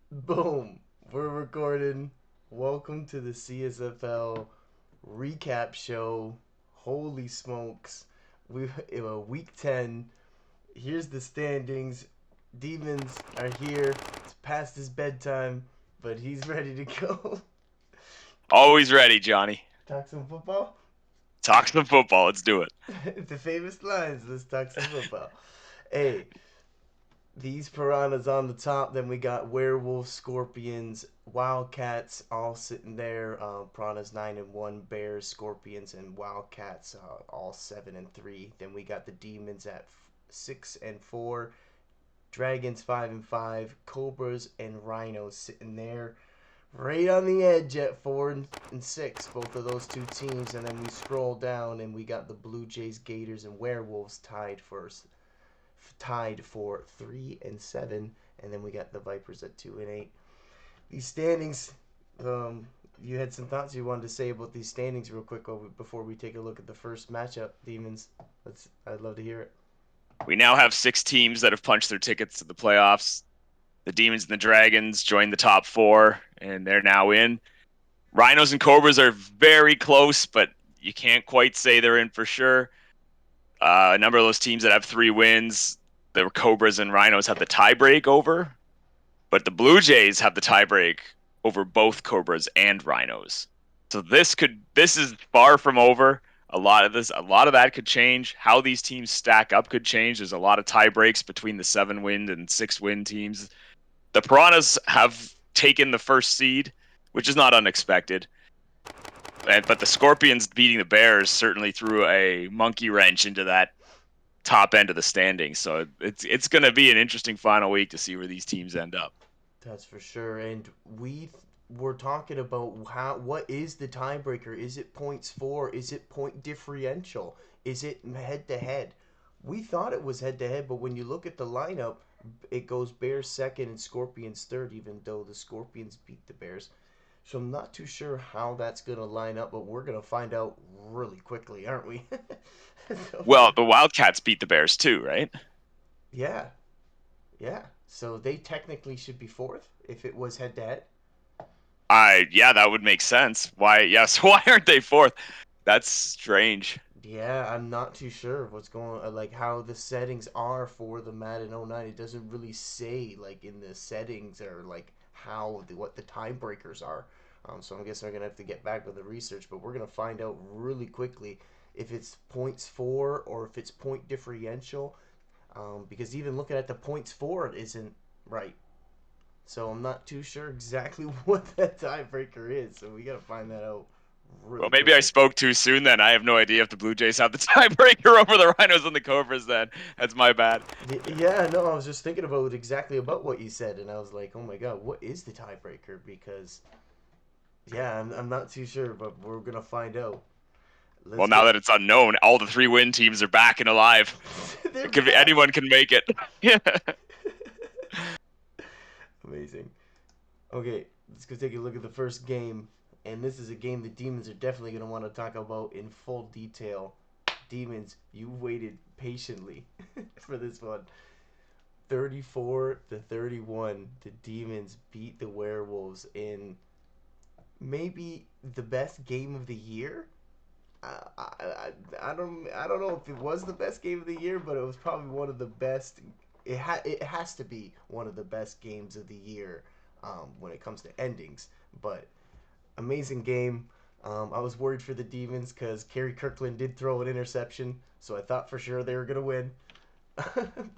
Boom. We're recording. Welcome to the CSFL recap show. Holy smokes. We week 10. Here's the standings. Demons are here. It's past his bedtime, but he's ready to go. Always ready, Johnny. Talk some football. Talk some football. Let's do it. The famous lines. Let's talk some football. Hey, these piranhas on the top. Then we got werewolves, scorpions, wildcats all sitting there. Piranhas 9-1, bears, scorpions, and wildcats all 7-3. Then we got the demons at 6-4, dragons 5-5, cobras and rhinos sitting there right on the edge at 4-6. Both of those two teams, and then we scroll down and we got the Blue Jays, Gators, and werewolves tied for 3-7, and then we got the Vipers at 2-8. These standings, you had some thoughts you wanted to say about these standings real quick before we take a look at the first matchup, Demons. I'd love to hear it. We now have 6 teams that have punched their tickets to the playoffs. The Demons and the Dragons joined the top 4, and they're now in. Rhinos and Cobras are very close, but you can't quite say they're in for sure. A number of those teams that have 3 wins, the Cobras and Rhinos have the tiebreak over, but the Blue Jays have the tiebreak over both Cobras and Rhinos. So this is far from over. A lot of that could change. How these teams stack up could change. There's a lot of tie breaks between the 7-win and 6-win teams. The Piranhas have taken the first seed, which is not unexpected. But the Scorpions beating the Bears certainly threw a monkey wrench into that top end of the standings. So it's going to be an interesting final week to see where these teams end up. That's for sure. And we're talking about what is the tiebreaker? Is it points for? Is it point differential? Is it head to head? We thought it was head to head, but when you look at the lineup, it goes Bears second and Scorpions third, even though the Scorpions beat the Bears. So I'm not too sure how that's going to line up, but we're going to find out really quickly, aren't we? So, Well, the Wildcats beat the Bears too, right? yeah, yeah. So they technically should be fourth if it was head to head. Yeah, that would make sense. Why? Yes, why aren't they fourth? That's strange. Yeah, I'm not too sure of what's going on, like how the settings are for the Madden '09. It doesn't really say like in the settings or like what the tiebreakers are. So I guess we're gonna have to get back with the research, but we're gonna find out really quickly if it's points for or if it's point differential. Because even looking at the points for it isn't right. So I'm not too sure exactly what that tiebreaker is. So we gotta find that out Well, really maybe I quickly. spoke too soon then. I have no idea if the Blue Jays have the tiebreaker over the Rhinos and the Cobras then. That's my bad. Yeah, no, I was just thinking about exactly about what you said, and I was like, oh my god, what is the tiebreaker? Because yeah, I'm not too sure, but we're gonna find out. Well, Let's now get. that it's unknown, all the 3-win teams are back and alive. They're It could be back. anyone can make it. Yeah. Amazing. Okay, let's go take a look at the first game, and this is a game the Demons are definitely gonna want to talk about in full detail. Demons, you waited patiently for this one. 34-31, the Demons beat the Werewolves in maybe the best game of the year. I don't know if it was the best game of the year, but it was probably one of the best. It has to be one of the best games of the year when it comes to endings. But amazing game. I was worried for the Demons because Kerry Kirkland did throw an interception, so I thought for sure they were gonna win.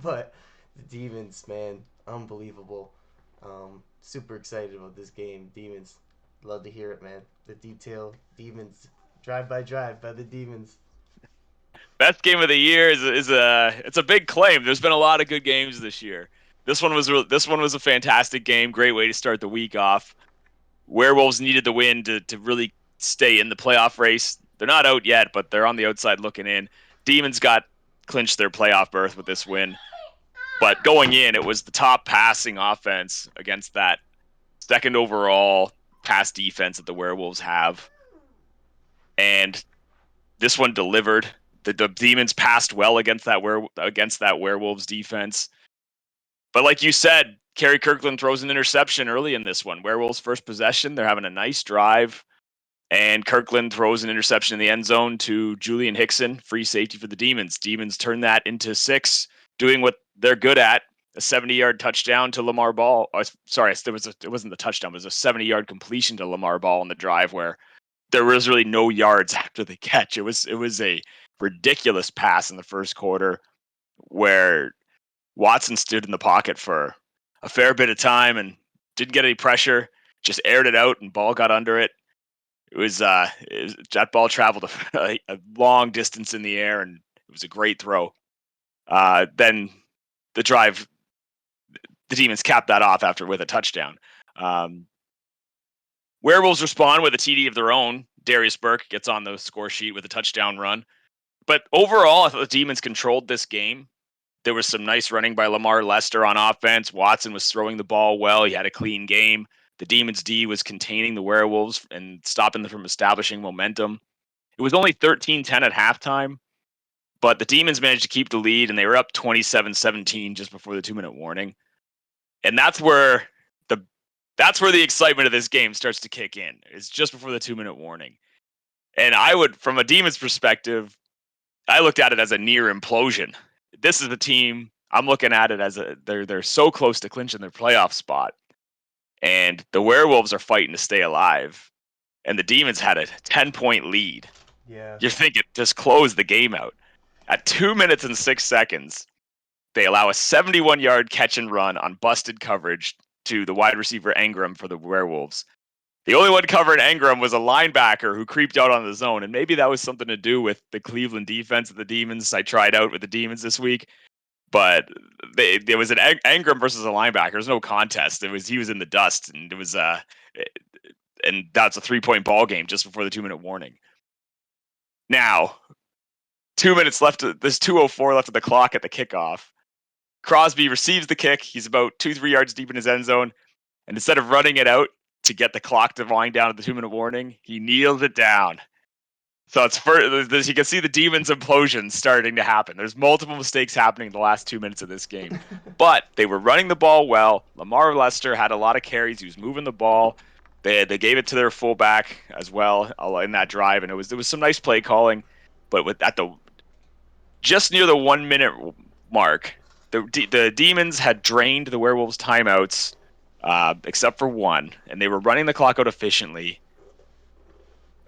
But the Demons, man, unbelievable. Super excited about this game. Demons, love to hear it, man. The detail, Demons, drive by the Demons. Best game of the year is a it's a big claim. There's been a lot of good games this year. This one was a fantastic game. Great way to start the week off. Werewolves needed the win to really stay in the playoff race. They're not out yet, but they're on the outside looking in. Demons got clinched their playoff berth with this win. But going in, it was the top passing offense against that second overall pass defense that the Werewolves have. And this one delivered. The Demons passed well against that Werewolves defense. But like you said, Kerry Kirkland throws an interception early in this one. Werewolves first possession. They're having a nice drive. And Kirkland throws an interception in the end zone to Julian Hickson, free safety for the Demons. Demons turn that into 6, doing what they're good at, a 70-yard touchdown to Lamar Ball. Oh, sorry, it wasn't the touchdown. It was a 70-yard completion to Lamar Ball on the drive where there was really no yards after the catch. It was a ridiculous pass in the first quarter where Watson stood in the pocket for a fair bit of time and didn't get any pressure, just aired it out and ball got under it. That ball traveled a long distance in the air and it was a great throw. Then the drive, the Demons capped that off with a touchdown. Werewolves respond with a TD of their own. Darius Burke gets on the score sheet with a touchdown run. But overall, I thought the Demons controlled this game. There was some nice running by Lamar Lester on offense. Watson was throwing the ball well. He had a clean game. The Demons D was containing the Werewolves and stopping them from establishing momentum. It was only 13-10 at halftime, but the Demons managed to keep the lead, and they were up 27-17 just before the 2-minute warning. And that's where the excitement of this game starts to kick in. It's just before the 2-minute warning. And from a Demons perspective, I looked at it as a near implosion. This is the team I'm looking at it as they're so close to clinching their playoff spot. And the Werewolves are fighting to stay alive. And the Demons had a 10-point lead. Yeah. You're thinking, just close the game out. At 2 minutes and 6 seconds, they allow a 71-yard catch and run on busted coverage to the wide receiver Engram for the Werewolves. The only one covering Engram was a linebacker who creeped out on the zone. And maybe that was something to do with the Cleveland defense of the Demons. I tried out with the Demons this week. But there was an Engram versus a linebacker. There's no contest. He was in the dust, and and that's a 3-point ball game just before the 2-minute warning. Now, 2 minutes left. There's 2:04 left of the clock at the kickoff. Crosby receives the kick. He's about 2-3 yards deep in his end zone, and instead of running it out to get the clock to wind down at the 2-minute warning, he kneels it down. So you can see the Demons' implosion starting to happen. There's multiple mistakes happening in the last 2 minutes of this game. But they were running the ball well. Lamar Lester had a lot of carries. He was moving the ball. They gave it to their fullback as well in that drive, and there was some nice play calling. But just near the 1 minute mark, the Demons had drained the Werewolves' timeouts, except for one, and they were running the clock out efficiently.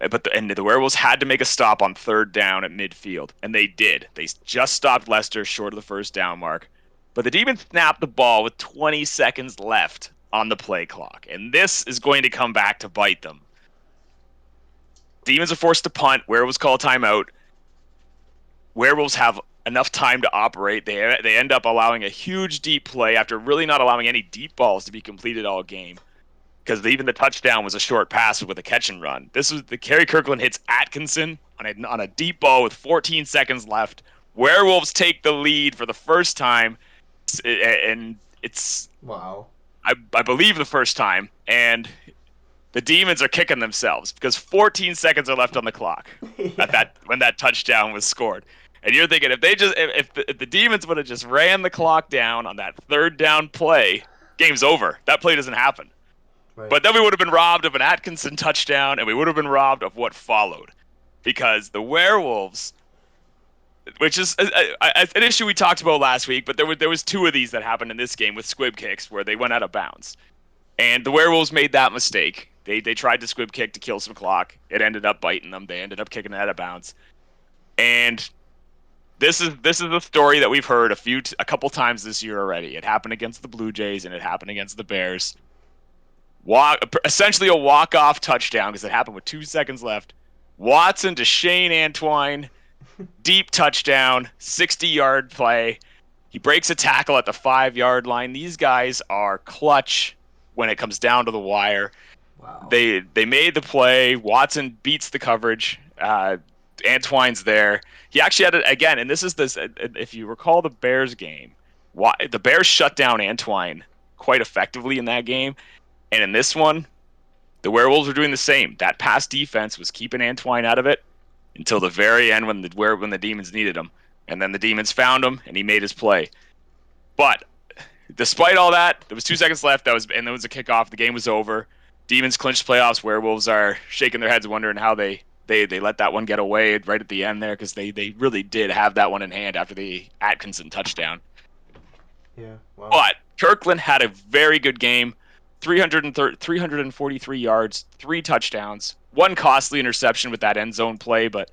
But the Werewolves had to make a stop on 3rd down at midfield, and they did. They just stopped Leicester short of the 1st down mark. But the Demons snapped the ball with 20 seconds left on the play clock, and this is going to come back to bite them. Demons are forced to punt. Werewolves call a timeout. Werewolves have enough time to operate. They end up allowing a huge deep play after really not allowing any deep balls to be completed all game. Because even the touchdown was a short pass with a catch and run. This was the Kerry Kirkland hits Atkinson on a deep ball with 14 seconds left. Werewolves take the lead for the first time, and it's wow. I believe the first time, and the Demons are kicking themselves because 14 seconds are left on the clock when that touchdown was scored. And you're thinking if the Demons would have just ran the clock down on that 3rd down play, game's over. That play doesn't happen. Right. But then we would have been robbed of an Atkinson touchdown, and we would have been robbed of what followed. Because the Werewolves, which is an issue we talked about last week, but there was 2 of these that happened in this game with squib kicks where they went out of bounds. And the Werewolves made that mistake. They tried to squib kick to kill some clock. It ended up biting them. They ended up kicking it out of bounds. And this is a story that we've heard a couple times this year already. It happened against the Blue Jays, and it happened against the Bears. Essentially a walk-off touchdown because it happened with 2 seconds left. Watson to Shane Antwine, deep touchdown, 60-yard play. He breaks a tackle at the 5-yard line. These guys are clutch when it comes down to the wire. Wow. They made the play. Watson beats the coverage. Antwine's there. He actually had it again, and this. If you recall the Bears game, the Bears shut down Antwine quite effectively in that game. And in this one, the Werewolves were doing the same. That pass defense was keeping Antwine out of it until the very end when the Demons needed him. And then the Demons found him, and he made his play. But Despite all that, there was 2 seconds left. And there was a kickoff. The game was over. Demons clinched playoffs. Werewolves are shaking their heads, wondering how they let that one get away right at the end there, because they really did have that one in hand after the Atkinson touchdown. Yeah, wow. But Kirkland had a very good game. 343 yards, 3 touchdowns, one costly interception with that end zone play, but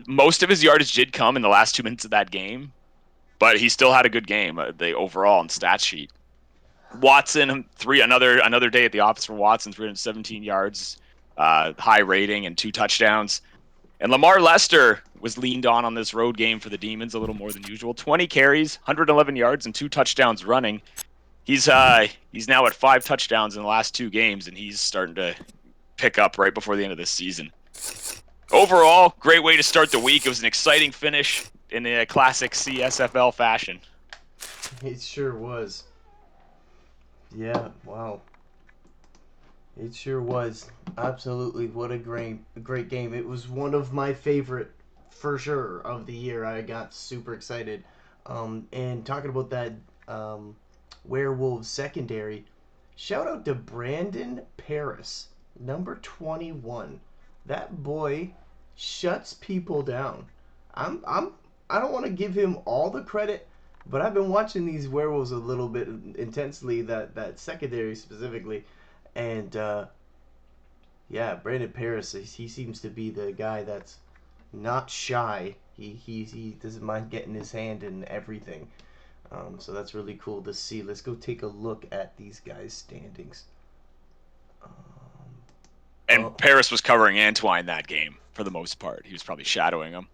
most of his yardage did come in the last 2 minutes of that game. But he still had a good game, the overall and stat sheet. Watson, another day at the office for Watson, 317 yards, high rating, and 2 touchdowns. And Lamar Lester was leaned on this road game for the Demons a little more than usual. 20 carries, 111 yards, and 2 touchdowns running. He's now at 5 touchdowns in the last 2 games, and he's starting to pick up right before the end of this season. Overall, great way to start the week. It was an exciting finish in a classic CSFL fashion. It sure was. Yeah, wow. It sure was. Absolutely. What a great game. It was one of my favorite, for sure, of the year. I got super excited. And talking about that Werewolves secondary, shout out to Brandon Paris, number 21. That boy shuts people down. I don't want to give him all the credit, but I've been watching these Werewolves a little bit intensely, that secondary specifically, and yeah, Brandon Paris, he seems to be the guy that's not shy. He doesn't mind getting his hand in everything. So that's really cool to see. Let's go take a look at these guys' standings. Um, And oh, Paris was covering Antoine that game for the most part. He was probably shadowing him.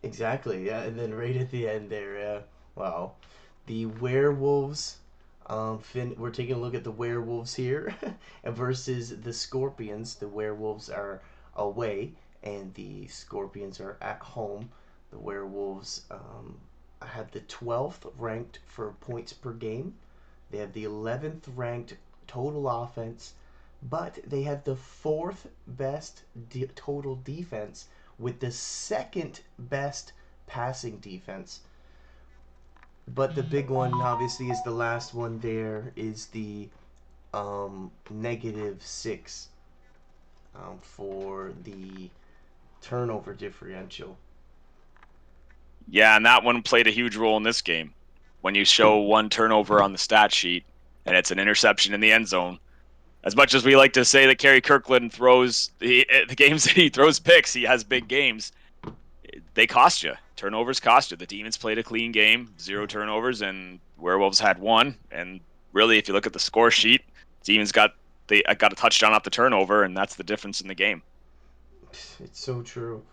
exactly. Yeah, and then right at the end there, yeah. Wow. The Werewolves. We're taking a look at the Werewolves here, versus the Scorpions. The Werewolves are away, and the Scorpions are at home. The Werewolves have the 12th ranked for points per game. They have the 11th ranked total offense, but they have the fourth best total defense with the second best passing defense. But the big one, obviously, is the last one. There is the -6 for the turnover differential. Yeah, and that one played a huge role in this game. When you show one turnover on the stat sheet and it's an interception in the end zone, as much as we like to say that Kerry Kirkland throws the games that he throws picks, he has big games. They cost you. Turnovers cost you. The Demons played a clean game, 0 turnovers, and Werewolves had one. And really, if you look at the score sheet, Demons got a touchdown off the turnover, and that's the difference in the game. It's so true.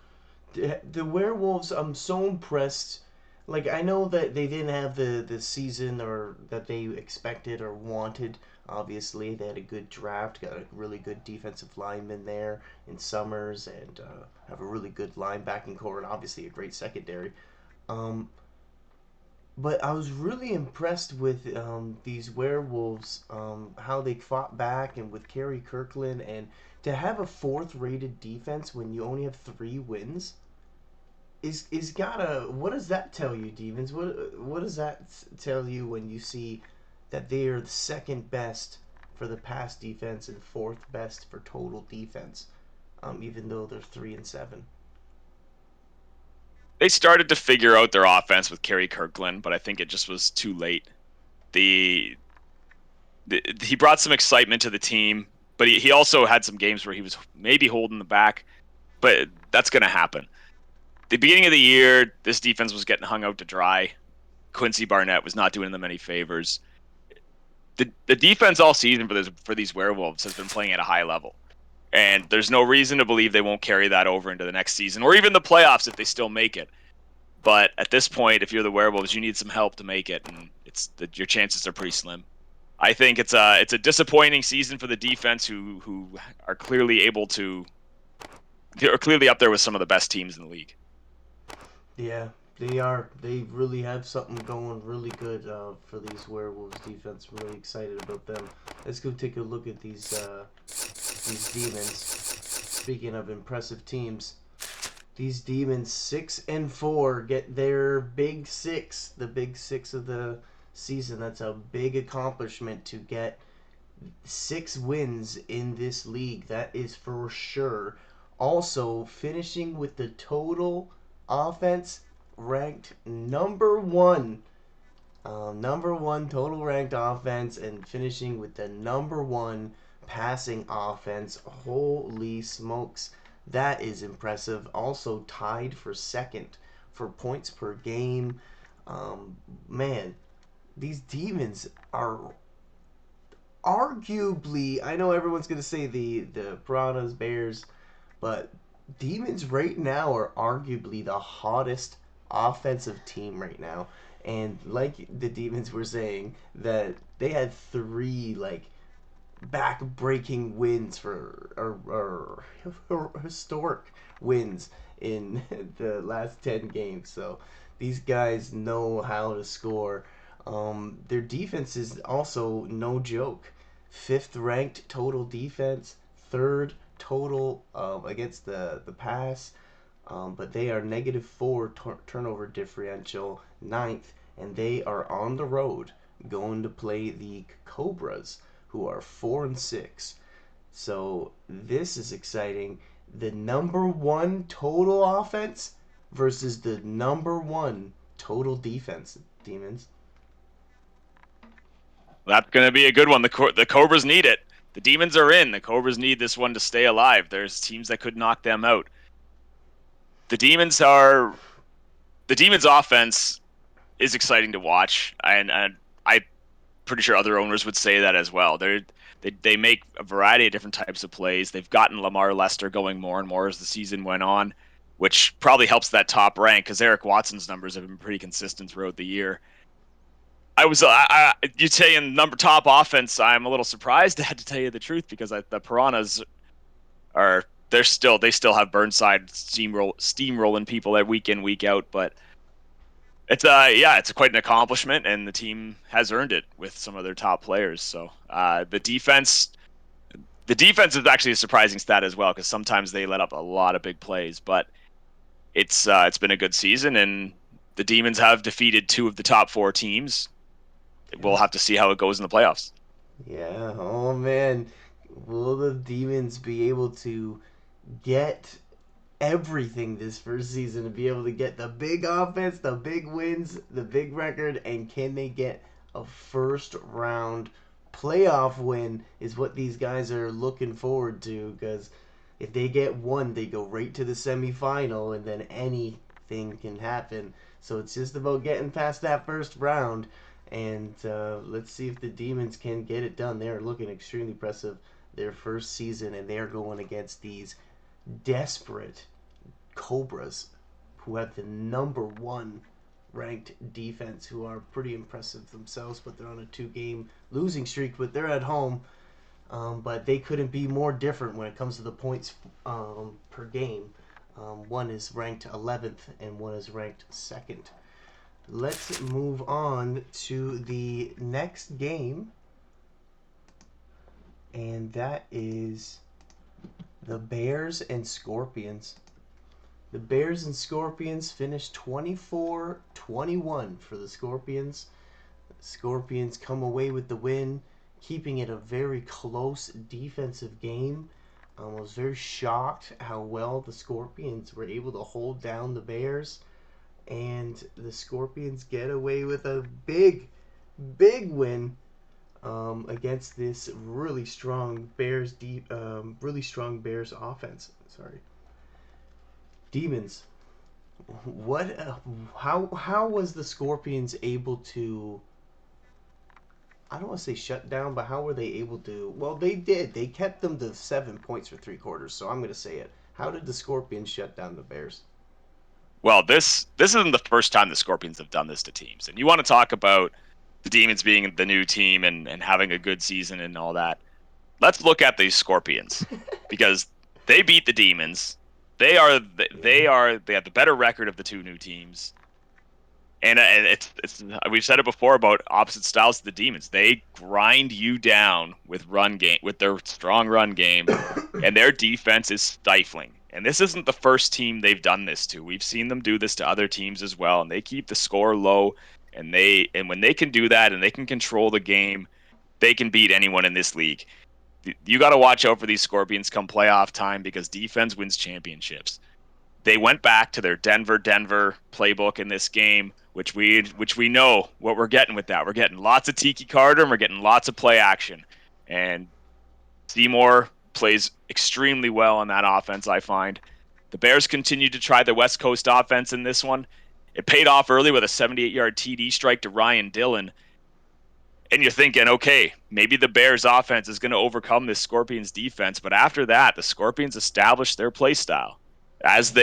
The Werewolves, I'm so impressed. Like, I know that they didn't have the season or that they expected or wanted. Obviously, they had a good draft, got a really good defensive lineman there in Summers, and have a really good linebacking core, and obviously a great secondary. Um, but I was really impressed with these Werewolves, how they fought back, and with Kerry Kirkland, and to have a fourth rated defense when you only have 3 wins is gotta. What does that tell you, Demons? What does that tell you when you see that they are the second best for the pass defense and fourth best for total defense, even though they're 3-7? They started to figure out their offense with Kerry Kirkland, but I think it just was too late. The, he brought some excitement to the team, but he also had some games where he was maybe holding the back, but that's going to happen. The beginning of the year, this defense was getting hung out to dry. Quincy Barnett was not doing them any favors. The defense all season for these Werewolves has been playing at a high level. And there's no reason to believe they won't carry that over into the next season or even the playoffs if they still make it. But at this point, if you're the Werewolves, you need some help to make it, and your chances are pretty slim. I think it's a disappointing season for the defense, who are clearly they're clearly up there with some of the best teams in the league. Yeah, they are. They really have something going really good for these Werewolves defense. I'm really excited about them. Let's go take a look at these Demons. Speaking of impressive teams, these Demons 6-4 get their big six, the big six of the season. That's a big accomplishment to get 6 wins in this league. That is for sure. Also, finishing with the total offense ranked number one total ranked offense, and finishing with the number one passing offense. Holy smokes, that is impressive. Also tied for second for points per game. Man, these demons are arguably, I know everyone's gonna say the Piranhas, Bears, but Demons right now are arguably the hottest offensive team right now. And like the Demons were saying, that they had 3 like back-breaking wins or historic wins in the last 10 games. So these guys know how to score. Their defense is also no joke. 5th ranked total defense, 3rd total against the pass, but they are -4 turnover differential, 9th, and they are on the road going to play the Cobras, who are 4-6. So this is exciting. The number one total offense versus the number one total defense, Demons. That's going to be a good one. The Cobras need it. The Demons are in. The Cobras need this one to stay alive. There's teams that could knock them out. The Demons offense is exciting to watch, and I'm pretty sure other owners would say that as well. They make a variety of different types of plays. They've gotten Lamar Lester going more and more as the season went on, which probably helps that top rank because Eric Watson's numbers have been pretty consistent throughout the year. You say in top offense, I'm a little surprised, I had to tell you the truth, because the Piranhas they still have Burnside steamrolling people at week in, week out, but it's quite an accomplishment, and the team has earned it with some of their top players. So the defense is actually a surprising stat as well, because sometimes they let up a lot of big plays, but it's been a good season, and the Demons have defeated 2 of the top 4 teams. We'll have to see how it goes in the playoffs. Yeah, oh man. Will the Demons be able to get everything this first season, to be able to get the big offense, the big wins, the big record, and can they get a first round playoff win is what these guys are looking forward to, because if they get one, they go right to the semifinal, and then anything can happen. So it's just about getting past that first round, and let's see if the Demons can get it done. They are looking extremely impressive their first season, and they are going against these desperate Cobras, who have the number one ranked defense, who are pretty impressive themselves, but they're on a 2-game losing streak, but they're at home. But they couldn't be more different when it comes to the points per game. One is ranked 11th and one is ranked 2nd. Let's move on to the next game, and that is the Bears and Scorpions. The Bears and Scorpions finished 24-21 for the Scorpions. The Scorpions come away with the win, keeping it a very close defensive game. I was very shocked how well the Scorpions were able to hold down the Bears, and the Scorpions get away with a big win against this really strong Bears offense. Sorry, Demons. What? How was the Scorpions able to? I don't want to say shut down, but how were they able to? Well, they did. They kept them to 7 points for 3 quarters. So I'm going to say it. How did the Scorpions shut down the Bears? Well, this isn't the first time the Scorpions have done this to teams. And you want to talk about the Demons being the new team and having a good season and all that. Let's look at these Scorpions, because they beat the Demons. They have the better record of the 2 new teams. And it's we've said it before about opposite styles to the Demons. They grind you down with their strong run game, and their defense is stifling. And this isn't the first team they've done this to. We've seen them do this to other teams as well, and they keep the score low. And when they can do that and they can control the game, they can beat anyone in this league. You got to watch out for these Scorpions come playoff time because defense wins championships. They went back to their Denver playbook in this game, which we know what we're getting with that. We're getting lots of Tiki Carter and we're getting lots of play action. And Seymour plays extremely well on that offense, I find. The Bears continued to try the West Coast offense in this one. It paid off early with a 78-yard TD strike to Ryan Dillon. And you're thinking, okay, maybe the Bears offense is going to overcome this Scorpions defense. But after that, the Scorpions established their play style. As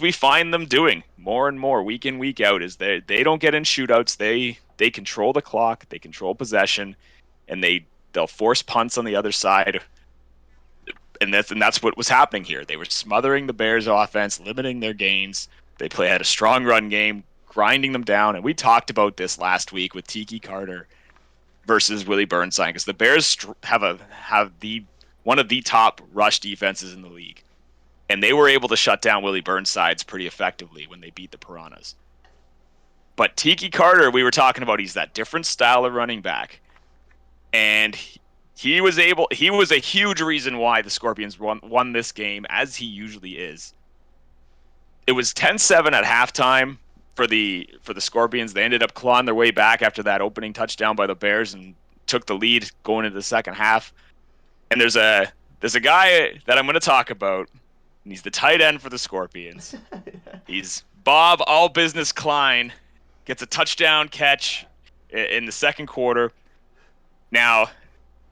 we find them doing more and more week in, week out, is they don't get in shootouts. They control the clock, they control possession, and they'll force punts on the other side. And that's what was happening here. They were smothering the Bears offense, limiting their gains. They had a strong run game, grinding them down. And we talked about this last week with Tiki Carter versus Willie Burnside, because the Bears have one of the top rush defenses in the league, and they were able to shut down Willie Burnside's pretty effectively when they beat the Piranhas. But Tiki Carter, we were talking about, he's that different style of running back, and he was a huge reason why the Scorpions won this game, as he usually is. It was 10-7 at halftime for the Scorpions. They ended up clawing their way back after that opening touchdown by the Bears and took the lead going into the second half. And there's a guy that I'm going to talk about, and he's the tight end for the Scorpions. He's Bob All Business Klein, gets a touchdown catch in the second quarter. Now,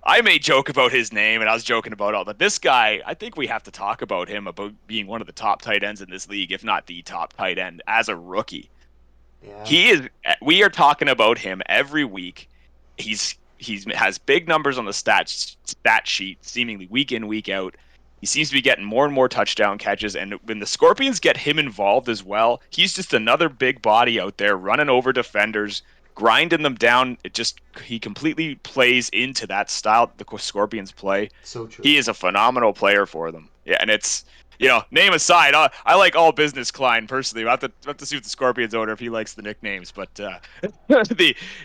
I may joke about his name, and I was joking about all, but this guy, I think we have to talk about him, about being one of the top tight ends in this league, if not the top tight end as a rookie. Yeah. We are talking about him every week. He has big numbers on the stat sheet, seemingly week in, week out. He seems to be getting more and more touchdown catches, and when the Scorpions get him involved as well, he's just another big body out there running over defenders, grinding them down. He completely plays into that style the Scorpions play. So true. He is a phenomenal player for them. Yeah, and it's, name aside, I like All Business Klein personally. We'll have to see what the Scorpions owner if he likes the nicknames, but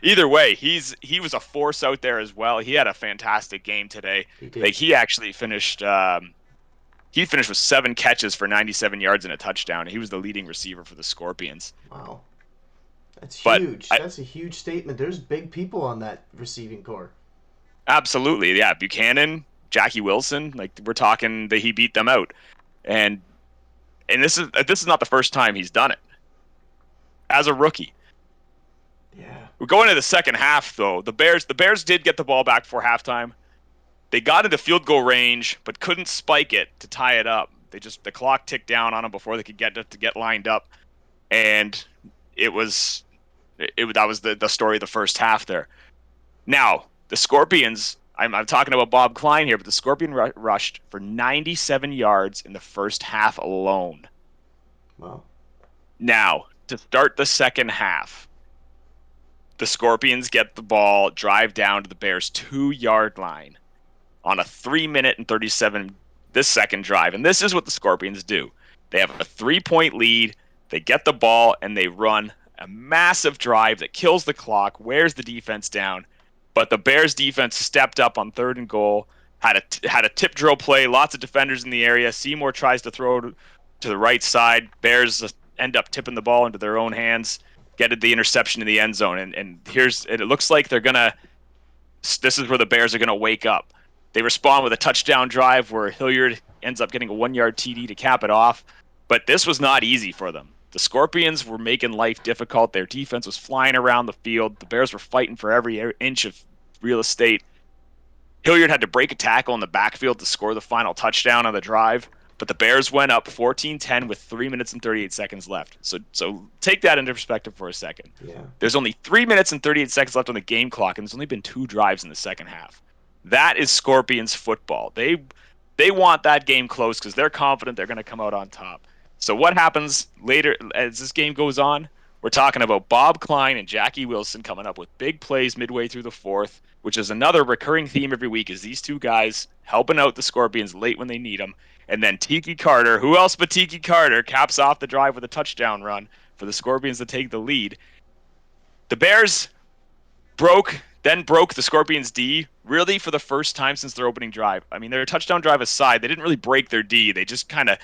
either way, he was a force out there as well. He had a fantastic game today. He did. Like, he actually finished. He finished with 7 catches for 97 yards and a touchdown. And he was the leading receiver for the Scorpions. Wow. That's But huge. That's a huge statement. There's big people on that receiving corps. Absolutely, yeah. Buchanan, Jackie Wilson, like, we're talking that he beat them out. And this is not the first time he's done it as a rookie. Yeah. We're going into the second half, though. The Bears did get the ball back before halftime. They got into field goal range, but couldn't spike it to tie it up. The clock ticked down on them before they could get lined up, and that was the story of the first half there. Now the Scorpions, I'm talking about Bob Klein here, but the Scorpion rushed for 97 yards in the first half alone. Wow. Now, to start the second half, the Scorpions get the ball, drive down to the Bears' 2-yard line on a 3-minute and 37 this second drive. And this is what the Scorpions do. They have a 3-point lead, they get the ball, and they run a massive drive that kills the clock, wears the defense down. But the Bears defense stepped up on 3rd and goal, had a tip drill play, lots of defenders in the area. Seymour tries to throw to the right side. Bears end up tipping the ball into their own hands, get the interception in the end zone. And it looks like this is where the Bears are going to wake up. They respond with a touchdown drive where Hilliard ends up getting a 1-yard TD to cap it off. But this was not easy for them. The Scorpions were making life difficult. Their defense was flying around the field. The Bears were fighting for every inch of real estate. Hilliard had to break a tackle in the backfield to score the final touchdown on the drive. But the Bears went up 14-10 with 3 minutes and 38 seconds left. So take that into perspective for a second. Yeah. There's only 3 minutes and 38 seconds left on the game clock, and there's only been 2 drives in the second half. That is Scorpions football. They want that game close because they're confident they're going to come out on top. So what happens later as this game goes on? We're talking about Bob Klein and Jackie Wilson coming up with big plays midway through the fourth, which is another recurring theme every week, is these two guys helping out the Scorpions late when they need them. And then Tiki Carter, who else but Tiki Carter, caps off the drive with a touchdown run for the Scorpions to take the lead. The Bears broke the Scorpions D really for the first time since their opening drive. I mean, their touchdown drive aside, they didn't really break their D. They just kind of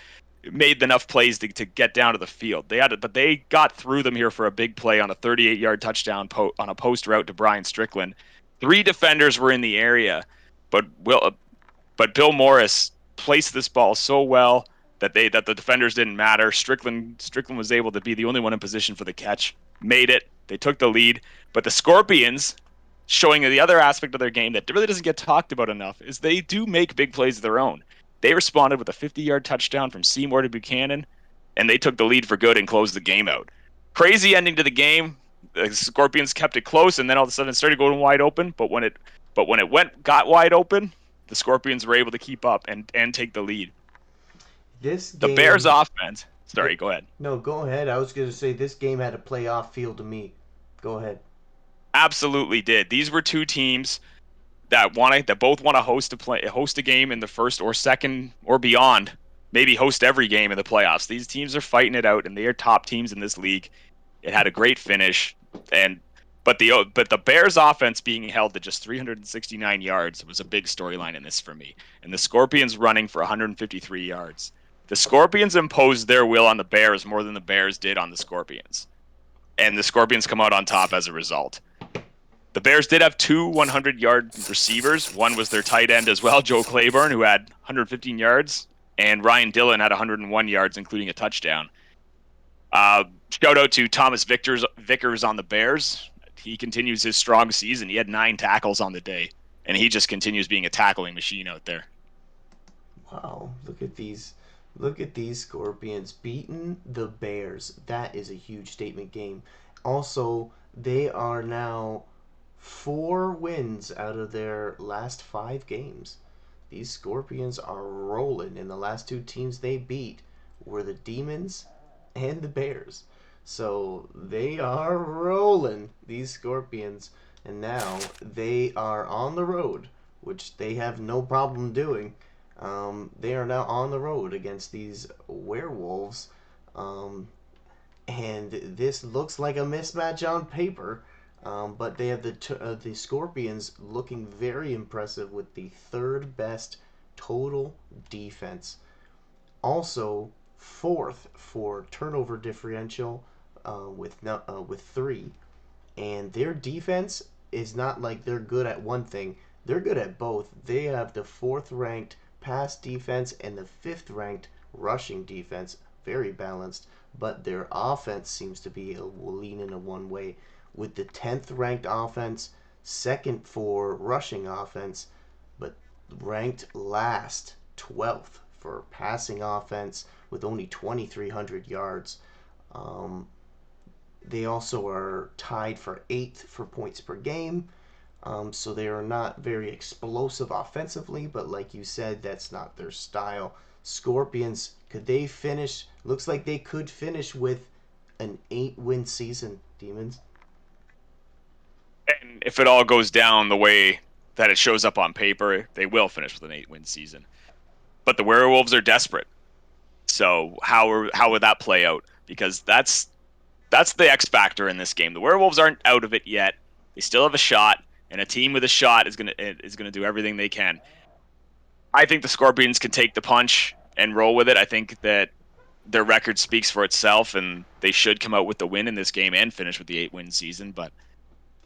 made enough plays to get down to the field. But they got through them here for a big play on a 38-yard touchdown on a post route to Brian Strickland. 3 defenders were in the area, but Bill Morris placed this ball so well that the defenders didn't matter. Strickland was able to be the only one in position for the catch. Made it. They took the lead, but the Scorpions, showing the other aspect of their game that really doesn't get talked about enough, is they do make big plays of their own. They responded with a 50-yard touchdown from Seymour to Buchanan, and they took the lead for good and closed the game out. Crazy ending to the game. The Scorpions kept it close, and then all of a sudden it started going wide open. But when it got wide open, the Scorpions were able to keep up and take the lead. This The Bears game. offense. Sorry, go ahead. No, go ahead. I was going to say this game had a playoff feel to me. Go ahead. Absolutely did. These were two teams that both want to host a game in the first or second or beyond, maybe host every game in the playoffs. These teams are fighting it out, and they are top teams in this league. It had a great finish, but the Bears offense being held to just 369 yards was a big storyline in this for me. And the Scorpions running for 153 yards. The Scorpions imposed their will on the Bears more than the Bears did on the Scorpions. And the Scorpions come out on top as a result. The Bears did have 2 100-yard receivers. One was their tight end as well, Joe Claiborne, who had 115 yards, and Ryan Dillon had 101 yards, including a touchdown. Shout out to Thomas Vickers on the Bears. He continues his strong season. He had 9 tackles on the day, and he just continues being a tackling machine out there. Wow, look at these. Look at these Scorpions beating the Bears. That is a huge statement game. Also, they are now 4 wins out of their last 5 games. These Scorpions are rolling, and the last 2 teams they beat were the Demons and the Bears. So they are rolling, these Scorpions, and now they are on the road, which they have no problem doing. They are now on the road against these Werewolves, and this looks like a mismatch on paper. But they have the Scorpions looking very impressive with the 3rd best total defense. Also, 4th for turnover differential with 3. And their defense is not like they're good at one thing. They're good at both. They have the 4th ranked pass defense and the 5th ranked rushing defense. Very balanced. But their offense seems to be leaning in one way, with the 10th ranked offense, 2nd for rushing offense, but ranked last, 12th for passing offense with only 2,300 yards. They also are tied for 8th for points per game. So they are not very explosive offensively, but like you said, that's not their style. Scorpions, could they finish? Looks like they could finish with an 8-win season, Demons. And if it all goes down the way that it shows up on paper, they will finish with an 8-win season. But the Werewolves are desperate. So how would that play out? Because that's the X factor in this game. The Werewolves aren't out of it yet. They still have a shot, and a team with a shot is gonna do everything they can. I think the Scorpions can take the punch and roll with it. I think that their record speaks for itself, and they should come out with the win in this game and finish with the 8-win season. But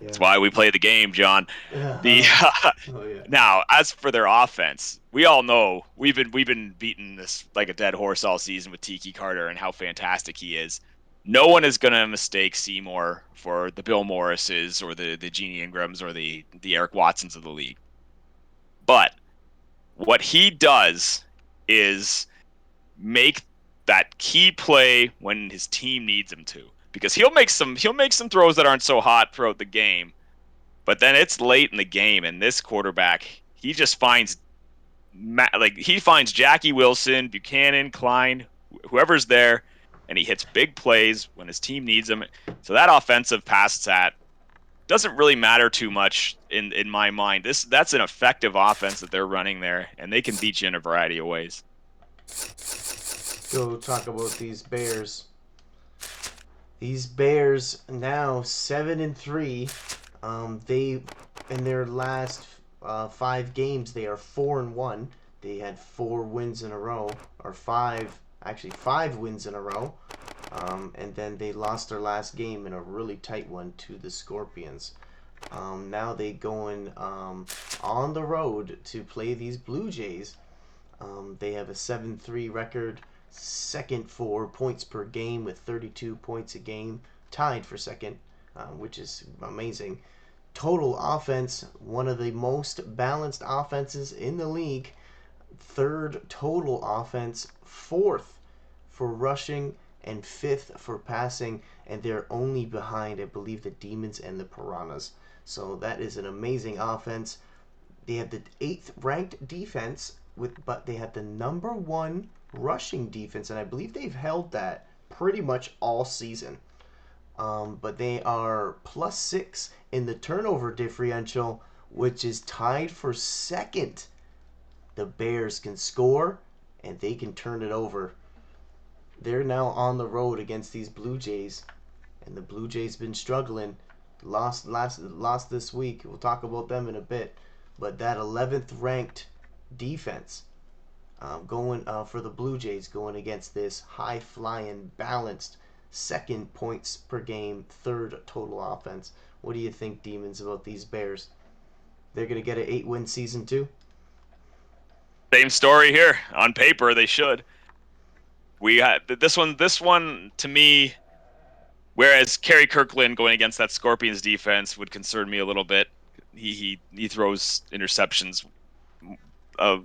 Yeah. that's why we play the game, John. The Oh yeah. Now, as for their offense, we all know we've been beating this like a dead horse all season with Tiki Carter and how fantastic he is. No one is gonna mistake Seymour for the Bill Morrises or the Genie Ingrams or the Eric Watsons of the league. But what he does is make that key play when his team needs him to, because he'll make some throws that aren't so hot throughout the game, but then it's late in the game, and this quarterback, he just finds Jackie Wilson, Buchanan, Klein, whoever's there, and he hits big plays when his team needs him. So that offensive pass stat doesn't really matter too much in my mind. That's an effective offense that they're running there, and they can beat you in a variety of ways. Go talk about these Bears. These Bears now 7-3. They in their last 5 games they are 4-1. They had 4 wins in a row, or actually 5 wins in a row. And then they lost their last game in a really tight one to the Scorpions. Now they going on the road to play these Blue Jays. They have a 7-3 record, second for points per game with 32 points a game, tied for second, which is amazing. Total offense, one of the most balanced offenses in the league. Third total offense, fourth for rushing, and fifth for passing, and they're only behind, I believe, the Demons and the Piranhas. So that is an amazing offense. They have the eighth ranked defense, but they have the number one rushing defense, and I believe they've held that pretty much all season. But they are +6 in the turnover differential, which is tied for second. The Bears can score and they can turn it over. They're now on the road against these Blue Jays, and the Blue Jays been struggling. Lost this week. We'll talk about them in a bit, but that 11th ranked defense going for the Blue Jays going against this high flying balanced second points per game, third total offense. What do you think, Demons, about these Bears? They're gonna get an 8-win season too. Same story here. On paper, they should. We had this one. This one to me, whereas Kerry Kirkland going against that Scorpions defense would concern me a little bit. He throws interceptions a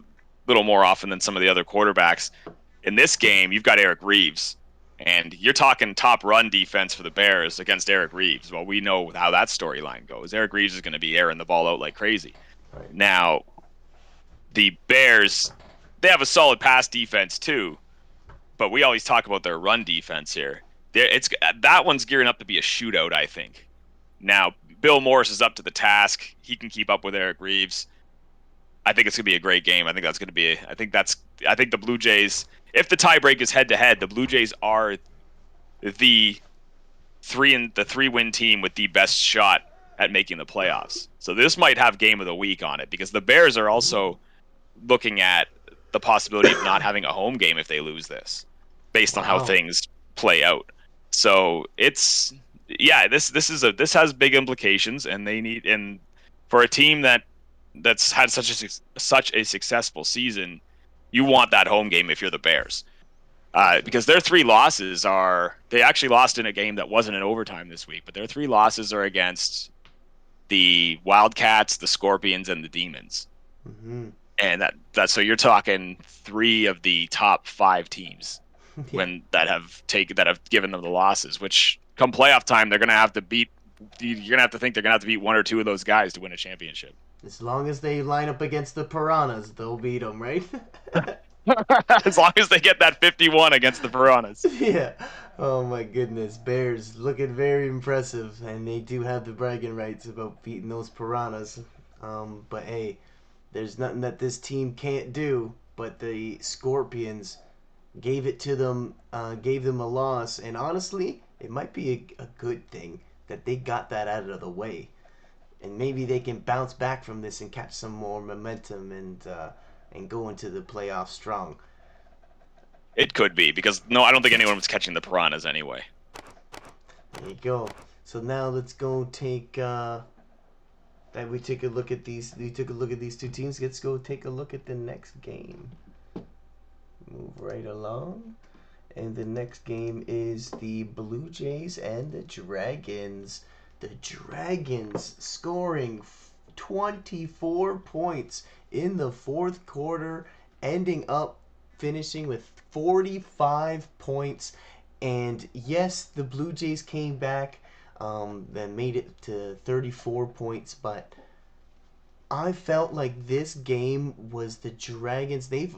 little more often than some of the other quarterbacks. In this game, you've got Eric Reeves, and you're talking top run defense for the Bears against Eric Reeves. Well, we know how that storyline goes. Eric Reeves is going to be airing the ball out like crazy. Right. Now, the Bears, they have a solid pass defense too, but we always talk about their run defense here. It's that one's gearing up to be a shootout, I think. Now, Bill Morris is up to the task. He can keep up with Eric Reeves. I think it's going to be a great game. I think that's going to be. I think the Blue Jays. If the tiebreak is head to head, the Blue Jays are the 3-win team with the best shot at making the playoffs. So this might have game of the week on it because the Bears are also looking at the possibility of not having a home game if they lose this, based on how Wow. things play out. So it's this has big implications, and they need and for a team that's had such a successful season, you want that home game if you're the Bears. Because their 3 losses they actually lost in a game that wasn't in overtime this week, but their 3 losses are against the Wildcats, the Scorpions, and the Demons. Mm-hmm. And so you're talking 3 of the top 5 teams Yeah. that have given them the losses, which come playoff time they're gonna have to beat. You're gonna have to think they're gonna have to beat 1 or 2 of those guys to win a championship. As long as they line up against the Piranhas, they'll beat them, right? As long as they get that 51 against the Piranhas. Yeah. Oh my goodness, Bears looking very impressive, and they do have the bragging rights about beating those Piranhas. But hey, there's nothing that this team can't do. But the Scorpions gave them a loss, and honestly, it might be a good thing that they got that out of the way, and maybe they can bounce back from this and catch some more momentum and go into the playoffs strong. It could be because no, I don't think anyone was catching the Piranhas anyway. There you go. So now let's go take that we take a look at these. We took a look at these two teams. Let's go take a look at the next game. Move right along. And the next game is the Blue Jays and the Dragons. The Dragons scoring 24 points in the fourth quarter, ending up finishing with 45 points. And yes, the Blue Jays came back, then made it to 34 points, but I felt like this game was the Dragons. They've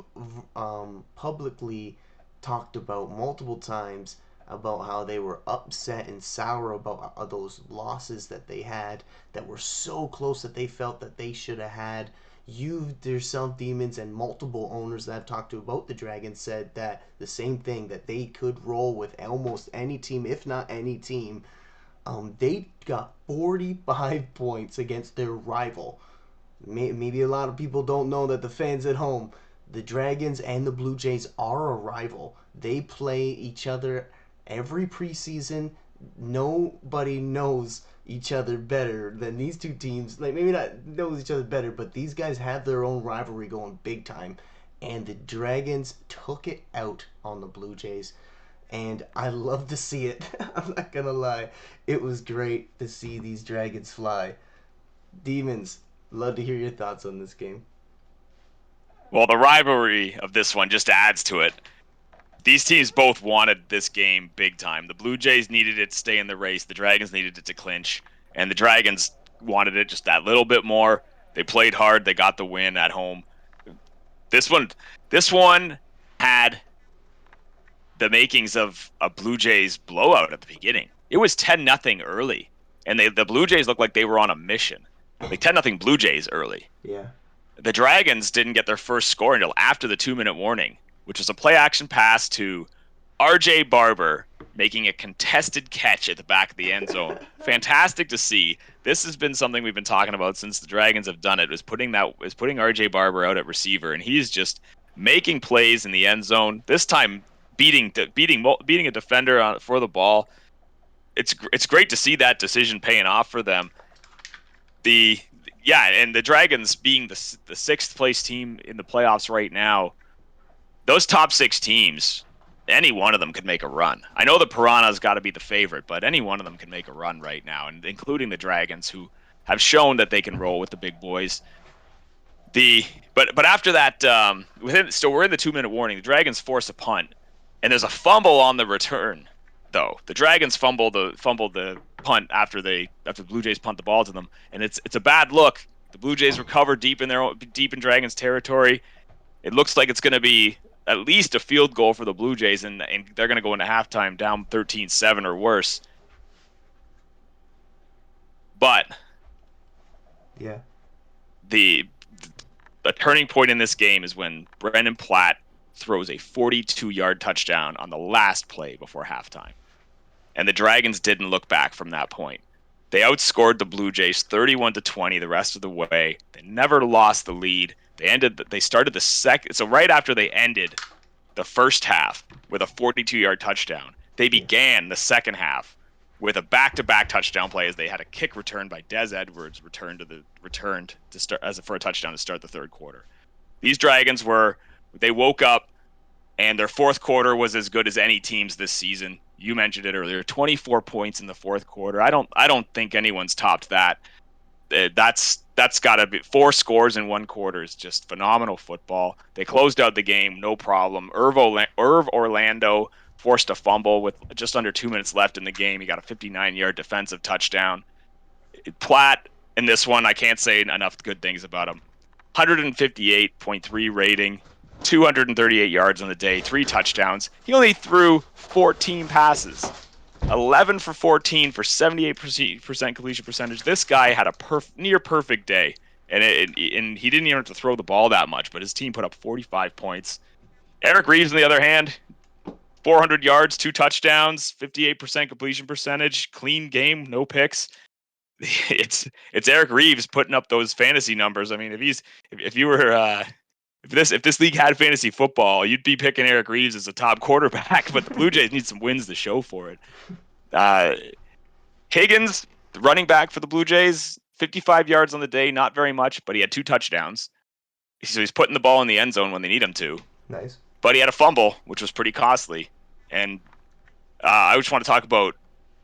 publicly talked about multiple times about how they were upset and sour about those losses that they had that were so close that they felt that they should have had. There's some demons and multiple owners that I've talked to about the Dragons said that the same thing, that they could roll with almost any team, if not any team. They got 45 points against their rival. Maybe a lot of people don't know that, the fans at home, the Dragons and the Blue Jays are a rival. They play each other every preseason. Nobody knows each other better than these two teams. Like, maybe not knows each other better, but these guys have their own rivalry going big time. And the Dragons took it out on the Blue Jays. And I love to see it. I'm not gonna lie. It was great to see these Dragons fly. Demons, love to hear your thoughts on this game. Well, the rivalry of this one just adds to it. These teams both wanted this game big time. The Blue Jays needed it to stay in the race. The Dragons needed it to clinch. And the Dragons wanted it just that little bit more. They played hard. They got the win at home. This one had the makings of a Blue Jays blowout at the beginning. It was 10-0 early. And the Blue Jays looked like they were on a mission. Like 10-0 Blue Jays early. Yeah. The Dragons didn't get their first score until after the 2-minute warning, which was a play action pass to RJ Barber making a contested catch at the back of the end zone. Fantastic to see. This has been something we've been talking about since the Dragons have done it, is putting RJ Barber out at receiver, and he's just making plays in the end zone. This time beating a defender for the ball. It's great to see that decision paying off for them. And the Dragons being the sixth place team in the playoffs right now, those top six teams, any one of them could make a run. I know the Piranhas got to be the favorite, but any one of them can make a run right now, and including the Dragons, who have shown that they can roll with the big boys. But after that, we're in the 2-minute warning. The Dragons force a punt, and there's a fumble on the return. Though the Dragons fumbled the punt after the Blue Jays punt the ball to them, and it's a bad look. The Blue Jays recover deep in Dragons territory. It looks like it's going to be at least a field goal for the Blue Jays, and they're going to go into halftime down 13-7 or worse. But yeah, the turning point in this game is when Brendan Platt throws a 42-yard touchdown on the last play before halftime. And the Dragons didn't look back from that point. They outscored the Blue Jays 31-20 the rest of the way. They never lost the lead. They started the second. So right after they ended the first half with a 42-yard touchdown, they began the second half with a back-to-back touchdown play, as they had a kick return by Des Edwards returned to start for a touchdown to start the third quarter. These Dragons they woke up, and their fourth quarter was as good as any team's this season. You mentioned it earlier, 24 points in the fourth quarter. I don't think anyone's topped that. That's got to be 4 scores in one quarter is just phenomenal football. They closed out the game, no problem. Irv Orlando forced a fumble with just under 2 minutes left in the game. He got a 59-yard defensive touchdown. Platt, in this one, I can't say enough good things about him. 158.3 rating, 238 yards on the day, 3 touchdowns. He only threw 14 passes. 11 for 14 for 78% completion percentage. This guy had a near perfect day, and he didn't even have to throw the ball that much, but his team put up 45 points. Eric Reeves, on the other hand, 400 yards, 2 touchdowns, 58% completion percentage, clean game, no picks. It's Eric Reeves putting up those fantasy numbers. I mean, if this league had fantasy football, you'd be picking Eric Reeves as a top quarterback, but the Blue Jays need some wins to show for it. Higgins, the running back for the Blue Jays, 55 yards on the day, not very much, but he had 2 touchdowns. So he's putting the ball in the end zone when they need him to. Nice. But he had a fumble, which was pretty costly. And I just want to talk about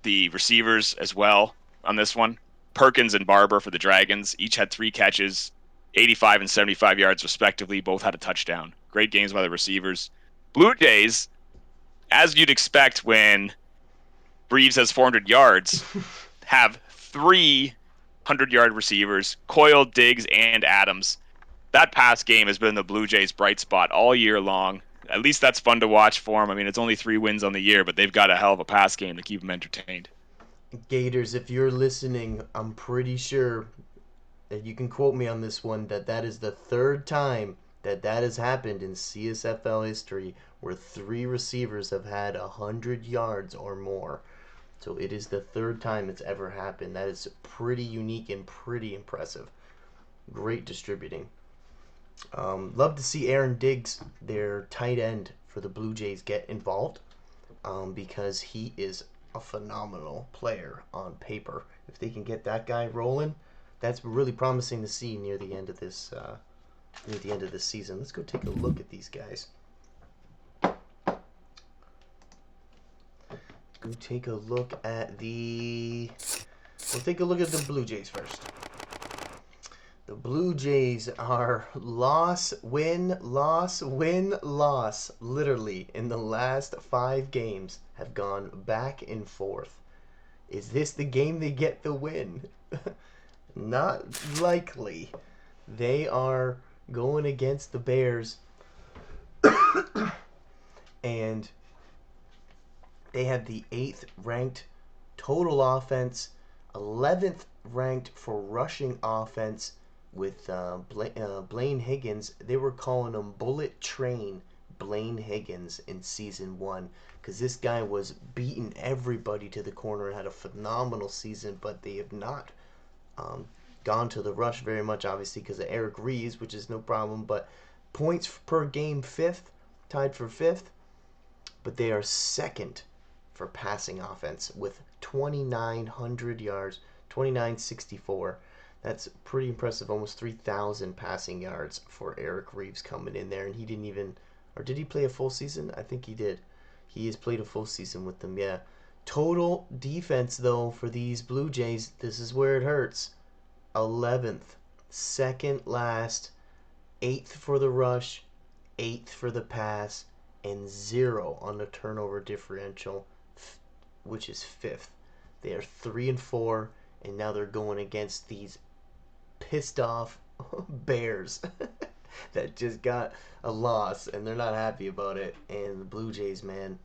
the receivers as well on this one. Perkins and Barber for the Dragons each had 3 catches, 85 and 75 yards respectively. Both had a touchdown. Great games by the receivers. Blue Jays, as you'd expect when Reeves has 400 yards, have 3 100-yard receivers, Coyle, Diggs, and Adams. That pass game has been the Blue Jays' bright spot all year long. At least that's fun to watch for them. I mean, it's only 3 wins on the year, but they've got a hell of a pass game to keep them entertained. Gators, if you're listening, I'm pretty sure and you can quote me on this one, that is the third time that has happened in CSFL history where three receivers have had 100 yards or more. So it is the third time it's ever happened. That is pretty unique and pretty impressive. Great distributing. Love to see Aaron Diggs, their tight end for the Blue Jays, get involved, because he is a phenomenal player on paper. If they can get that guy rolling, that's really promising to see near the end of this season. Let's go take a look at these guys. Go take a look at the. We'll take a look at the Blue Jays first. The Blue Jays are loss, win, loss, win, loss. Literally, in the last 5 games, have gone back and forth. Is this the game they get the win? Not likely. They are going against the Bears, and they have the 8th ranked total offense, 11th ranked for rushing offense with Blaine Higgins. They were calling him Bullet Train Blaine Higgins in season 1 because this guy was beating everybody to the corner and had a phenomenal season, but they have not gone to the rush very much, obviously, because of Eric Reeves, which is no problem, but points per game 5th, tied for 5th, but they are 2nd for passing offense with 2,900 yards, 2,964. That's pretty impressive, almost 3,000 passing yards for Eric Reeves coming in there, and he didn't even, or did he play a full season? I think he did. He has played a full season with them, yeah. Total defense, though, for these Blue Jays, this is where it hurts. 11th, second last, 8th for the rush, 8th for the pass, and 0 on the turnover differential, which is 5th. They are 3-4, and now they're going against these pissed off Bears that just got a loss, and they're not happy about it. And the Blue Jays, man,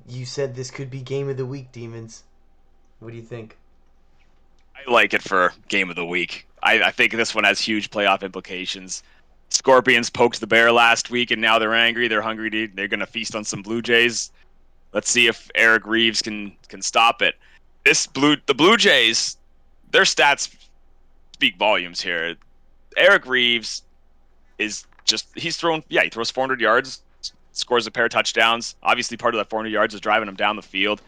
you said this could be game of the week, Demons. What do you think? I like it for game of the week. I think this one has huge playoff implications. Scorpions poked the bear last week, and now they're angry. They're hungry. They're going to feast on some Blue Jays. Let's see if Eric Reeves can stop it. The Blue Jays, their stats speak volumes here. Eric Reeves is just he throws 400 yards, scores a pair of touchdowns. Obviously, part of that 400 yards is driving him down the field.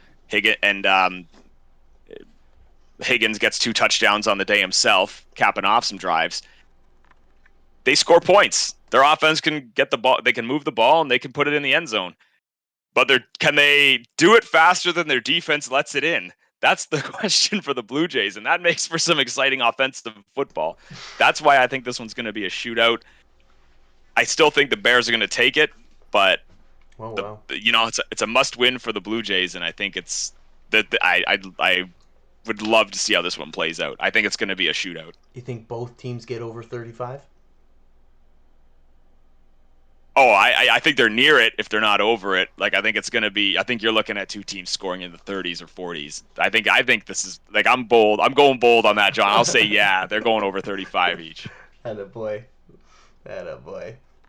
Higgins gets 2 touchdowns on the day himself, capping off some drives. They score points. Their offense can get the ball. They can move the ball and they can put it in the end zone. But can they do it faster than their defense lets it in? That's the question for the Blue Jays, and that makes for some exciting offensive football. That's why I think this one's going to be a shootout. I still think the Bears are going to take it, but it's a must-win for the Blue Jays, and I think it's that I would love to see how this one plays out. I think it's going to be a shootout. You think both teams get over 35? Oh, I think they're near it if they're not over it. Like I think it's going to be. I think you're looking at 2 teams scoring in the 30s or 40s. I think this is like I'm bold. I'm going bold on that, John. I'll say yeah, they're going over 35 each. Attaboy.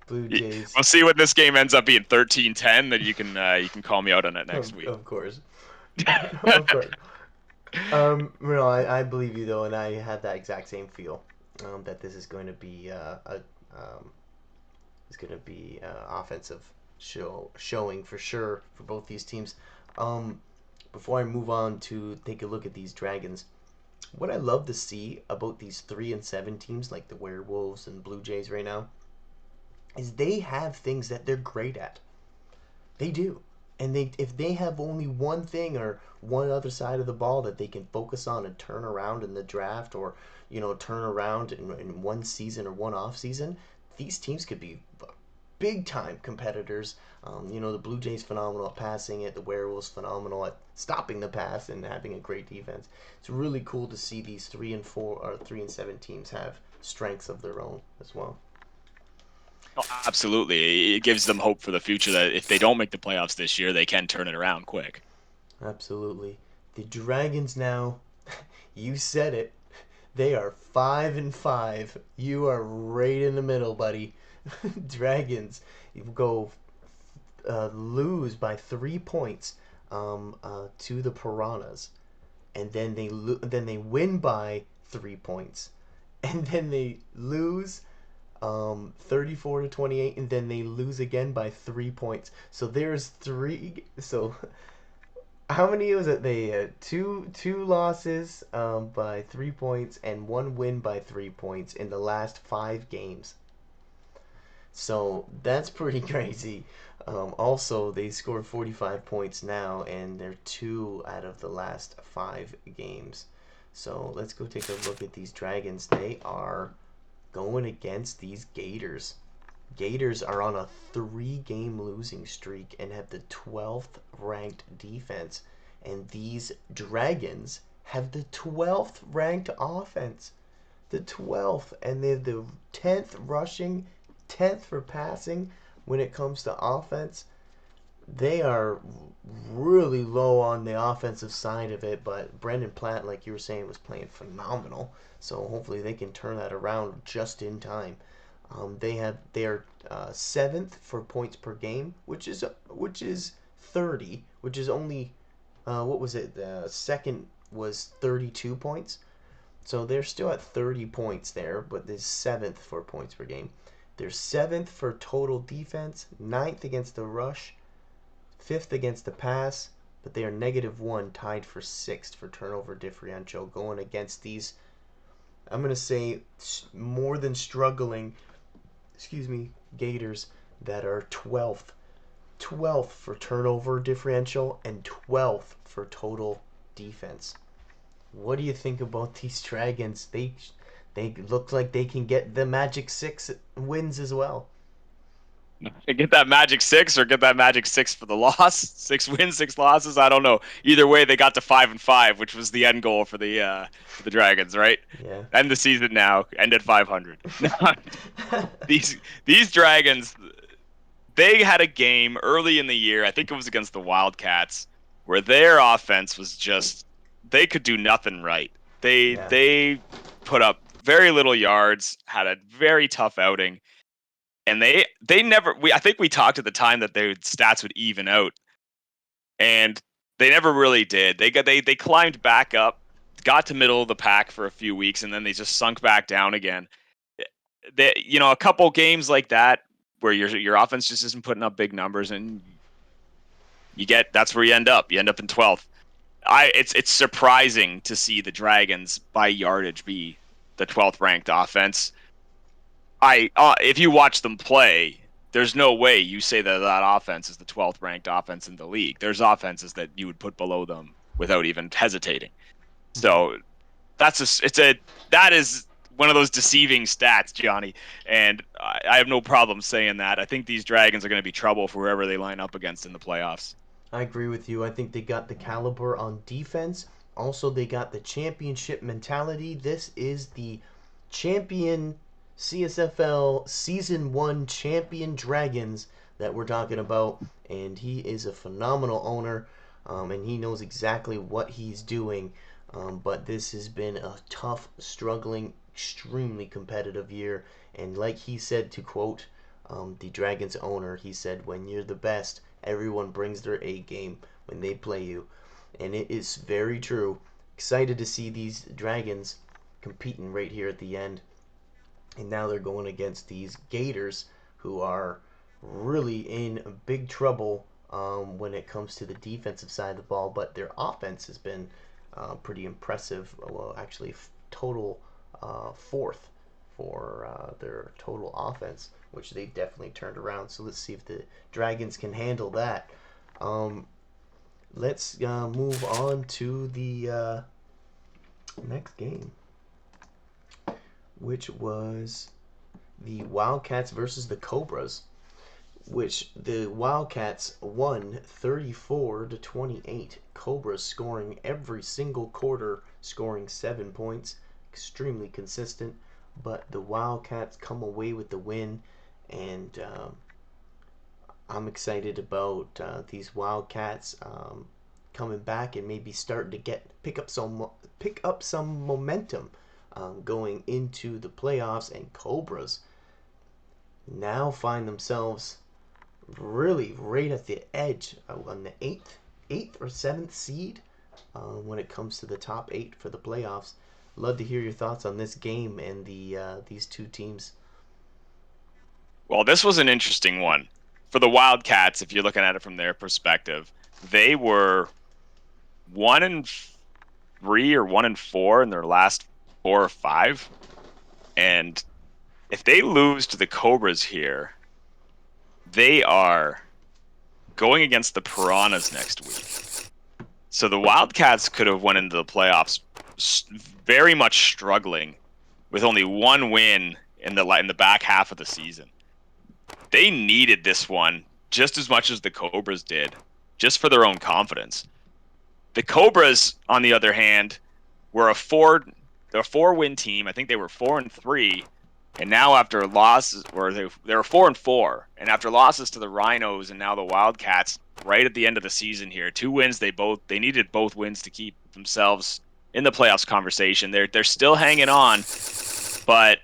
Blue Jays. We'll see when this game ends up being 13-10. Then you can call me out on it next week. Of course. Of course. I believe you though, and I had that exact same feel that this is going to be offensive showing for sure for both these teams. Before I move on to take a look at these Dragons, what I love to see about these 3-7 teams like the Werewolves and Blue Jays right now is they have things that they're great at. They do. And if they have only one thing or one other side of the ball that they can focus on and turn around in the draft, or turn around in one season or one off season, these teams could be big time competitors. The Blue Jays phenomenal at passing it, the Werewolves phenomenal at stopping the pass and having a great defense. It's really cool to see these 3-4 or 3-7 teams have strengths of their own as well. Oh, absolutely. It gives them hope for the future that if they don't make the playoffs this year, they can turn it around quick. Absolutely. The Dragons now, You said it. They are 5-5. You are right in the middle, buddy. Dragons go lose by 3 points to the Piranhas, and then they win by 3 points, and then they lose 34-28, and then they lose again by 3 points. So there's three. So how many was it? They had two losses by 3 points and one win by 3 points in the last 5 games. So that's pretty crazy. Also, they scored 45 points now, and they're 2 out of the last 5 games. So let's go take a look at these Dragons. They are going against these Gators. Gators are on a 3-game losing streak and have the 12th ranked defense. And these Dragons have the 12th ranked offense. The 12th. And they have the 10th rushing, 10th for passing when it comes to offense. They are really low on the offensive side of it, but Brendan Platt, like you were saying, was playing phenomenal. So hopefully they can turn that around just in time. They are seventh for points per game, which is 30, which is only what was it? The second was 32 points. So they're still at 30 points there, but they're seventh for points per game. They're seventh for total defense, ninth against the rush, fifth against the pass, but they are -1, tied for sixth for turnover differential, going against these, I'm going to say, more than struggling, Gators that are 12th. 12th for turnover differential and 12th for total defense. What do you think about these Dragons? They look like they can get the magic 6 wins as well. Get that magic six or get that magic six for the loss. 6 wins, 6 losses. I don't know. Either way, they got to 5-5, which was the end goal for the Dragons, right? Yeah. End the season now. End at 500. These Dragons, they had a game early in the year. I think it was against the Wildcats, where their offense was just they could do nothing right. They Yeah. they put up very little yards, had a very tough outing, and they never. I think we talked at the time that their stats would even out, and they never really did. They climbed back up, got to middle of the pack for a few weeks, and then they just sunk back down again. A couple games like that where your offense just isn't putting up big numbers, and that's where you end up. You end up in 12th. It's surprising to see the Dragons by yardage be the 12th ranked offense. If you watch them play, there's no way you say that offense is the 12th ranked offense in the league. There's offenses that you would put below them without even hesitating. So that is one of those deceiving stats, Johnny, and I have no problem saying that. I think these Dragons are going to be trouble for whoever they line up against in the playoffs. I agree with you. I think they got the caliber on defense. Also, they got the championship mentality. This is the champion CSFL Season 1 champion Dragons that we're talking about. And he is a phenomenal owner, and he knows exactly what he's doing. But this has been a tough, struggling, extremely competitive year. And like he said, to quote the Dragons owner, he said, when you're the best, everyone brings their A game when they play you. And it is very true. Excited to see these Dragons competing right here at the end. And now they're going against these Gators, who are really in big trouble when it comes to the defensive side of the ball. But their offense has been pretty impressive. Well, actually, total fourth for their total offense, which they've definitely turned around. So let's see if the Dragons can handle that. Let's move on to the next game, which was the Wildcats versus the Cobras, which the Wildcats won 34-28. Cobras scoring every single quarter, scoring 7 points, extremely consistent. But the Wildcats come away with the win, and I'm excited about these Wildcats. coming back and maybe starting to pick up some momentum going into the playoffs. And Cobras now find themselves really right at the edge on the eighth or seventh seed when it comes to the top eight for the playoffs. Love to hear your thoughts on this game and these two teams. Well, this was an interesting one. For the Wildcats, if you're looking at it from their perspective, they were 1-3 or 1-4 in their last 4 or 5. And if they lose to the Cobras here, they are going against the Piranhas next week. So the Wildcats could have went into the playoffs very much struggling with only one win in the back half of the season. They needed this one just as much as the Cobras did, just for their own confidence. The Cobras, on the other hand, were a 4-win team. I think they were 4-3, and now after losses, or they were 4-4, and after losses to the Rhinos and now the Wildcats, right at the end of the season here, 2 wins. They needed both wins to keep themselves in the playoffs conversation. They're still hanging on, but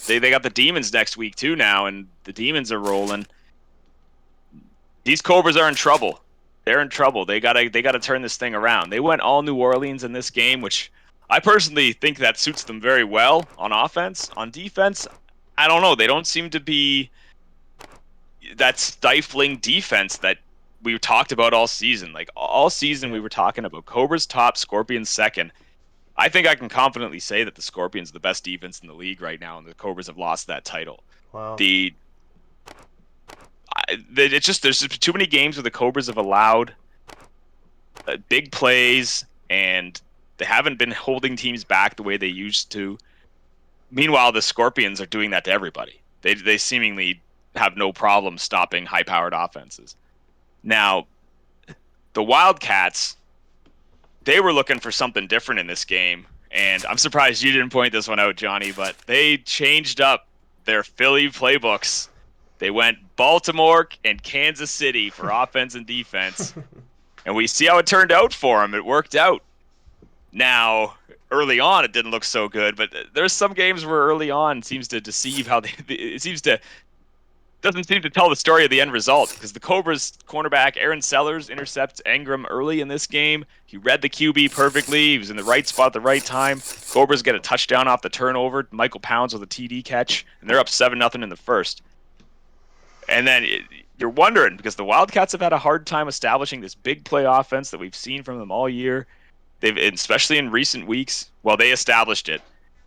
they got the Demons next week too now, and the Demons are rolling. These Cobras are in trouble. They're in trouble. They gotta turn this thing around. They went all New Orleans in this game, which I personally think that suits them very well on offense. On defense, I don't know. They don't seem to be that stifling defense that we talked about all season. Like all season, we were talking about Cobras top, Scorpions second. I think I can confidently say that the Scorpions are the best defense in the league right now, and the Cobras have lost that title. Wow. It's just there's just too many games where the Cobras have allowed big plays, and they haven't been holding teams back the way they used to. Meanwhile, the Scorpions are doing that to everybody. They seemingly have no problem stopping high-powered offenses. Now, the Wildcats, they were looking for something different in this game, and I'm surprised you didn't point this one out, Johnny, but they changed up their Philly playbooks. They went Baltimore and Kansas City for offense and defense, and we see how it turned out for them. It worked out. Now, early on, it didn't look so good, but there's some games where early on seems to deceive how doesn't seem to tell the story of the end result, because the Cobras cornerback Aaron Sellers intercepts Engram early in this game. He read the QB perfectly. He was in the right spot at the right time. Cobras get a touchdown off the turnover. Michael Pounds with a TD catch, and they're up 7-0 in the first. And then you're wondering, because the Wildcats have had a hard time establishing this big play offense that we've seen from them all year. They've, especially in recent weeks, well, they established it.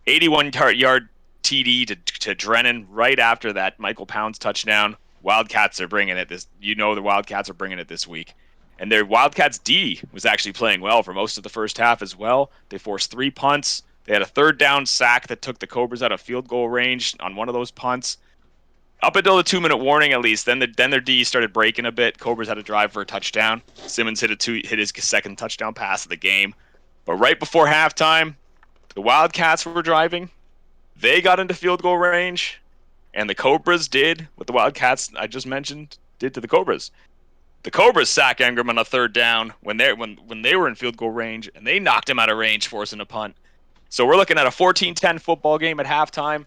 81-yard TD to Drennan right after that Michael Pounds touchdown. Wildcats are bringing it the Wildcats are bringing it this week. And their Wildcats D was actually playing well for most of the first half as well. They forced 3 punts. They had a 3rd down sack that took the Cobras out of field goal range on one of those punts. Up until the 2-minute warning, at least, then their D started breaking a bit. Cobras had to drive for a touchdown. Simmons hit his second touchdown pass of the game. But right before halftime, the Wildcats were driving. They got into field goal range, and the Cobras did what the Wildcats I just mentioned did to the Cobras. The Cobras sack Engram on a 3rd down when they were in field goal range, and they knocked him out of range, forcing a punt. So we're looking at a 14-10 football game at halftime.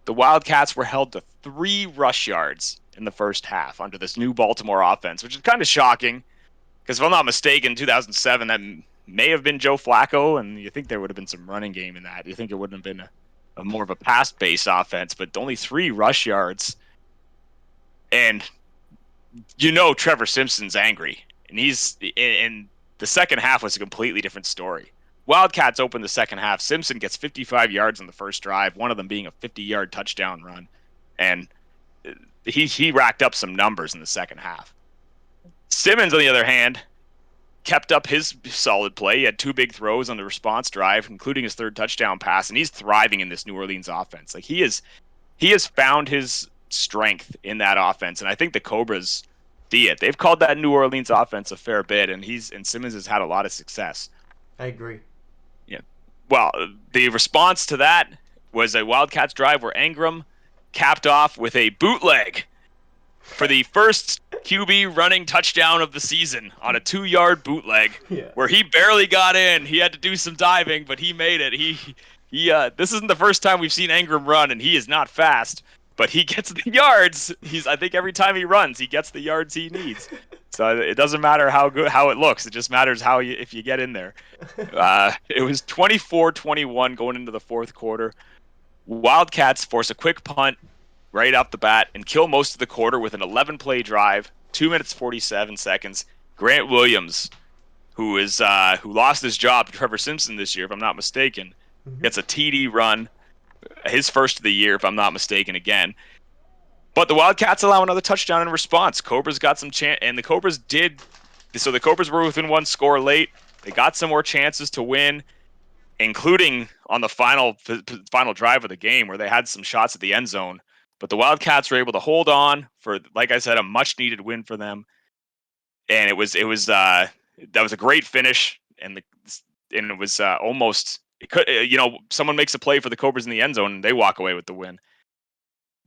The Wildcats were held to 3 rush yards in the first half under this new Baltimore offense, which is kind of shocking, because if I'm not mistaken, 2007, that may have been Joe Flacco, and you think there would have been some running game in that. You think it wouldn't have been a more of a pass-based offense, but only 3 rush yards. And Trevor Simpson's angry, and in the second half was a completely different story. Wildcats open the second half. Simpson gets 55 yards on the first drive, one of them being a 50-yard touchdown run, and he racked up some numbers in the second half. Simmons, on the other hand, kept up his solid play. He had 2 big throws on the response drive, including his 3rd touchdown pass, and he's thriving in this New Orleans offense. Like he has found his strength in that offense, and I think the Cobras see it. They've called that New Orleans offense a fair bit, and Simmons has had a lot of success. I agree. Yeah. Well, the response to that was a Wildcats drive where Engram capped off with a bootleg for the first QB running touchdown of the season on a 2-yard bootleg Yeah. where he barely got in. He had to do some diving, but he made it. This isn't the first time we've seen Ingram run, and he is not fast, but he gets the yards. I think every time he runs, he gets the yards he needs. So it doesn't matter how it looks. It just matters if you get in there. It was 24-21 going into the fourth quarter. Wildcats force a quick punt right off the bat and kill most of the quarter with an 11-play drive, 2 minutes 47 seconds. Grant Williams, who lost his job to Trevor Simpson this year, if I'm not mistaken, gets a TD run, his first of the year, if I'm not mistaken, again. But the Wildcats allow another touchdown in response. Cobras got some chance, and the Cobras did. So the Cobras were within one score late. They got some more chances to win, including on the final drive of the game where they had some shots at the end zone. But the Wildcats were able to hold on for, like I said, a much needed win for them. And that was a great finish, and it was almost, it could, someone makes a play for the Cobras in the end zone and they walk away with the win.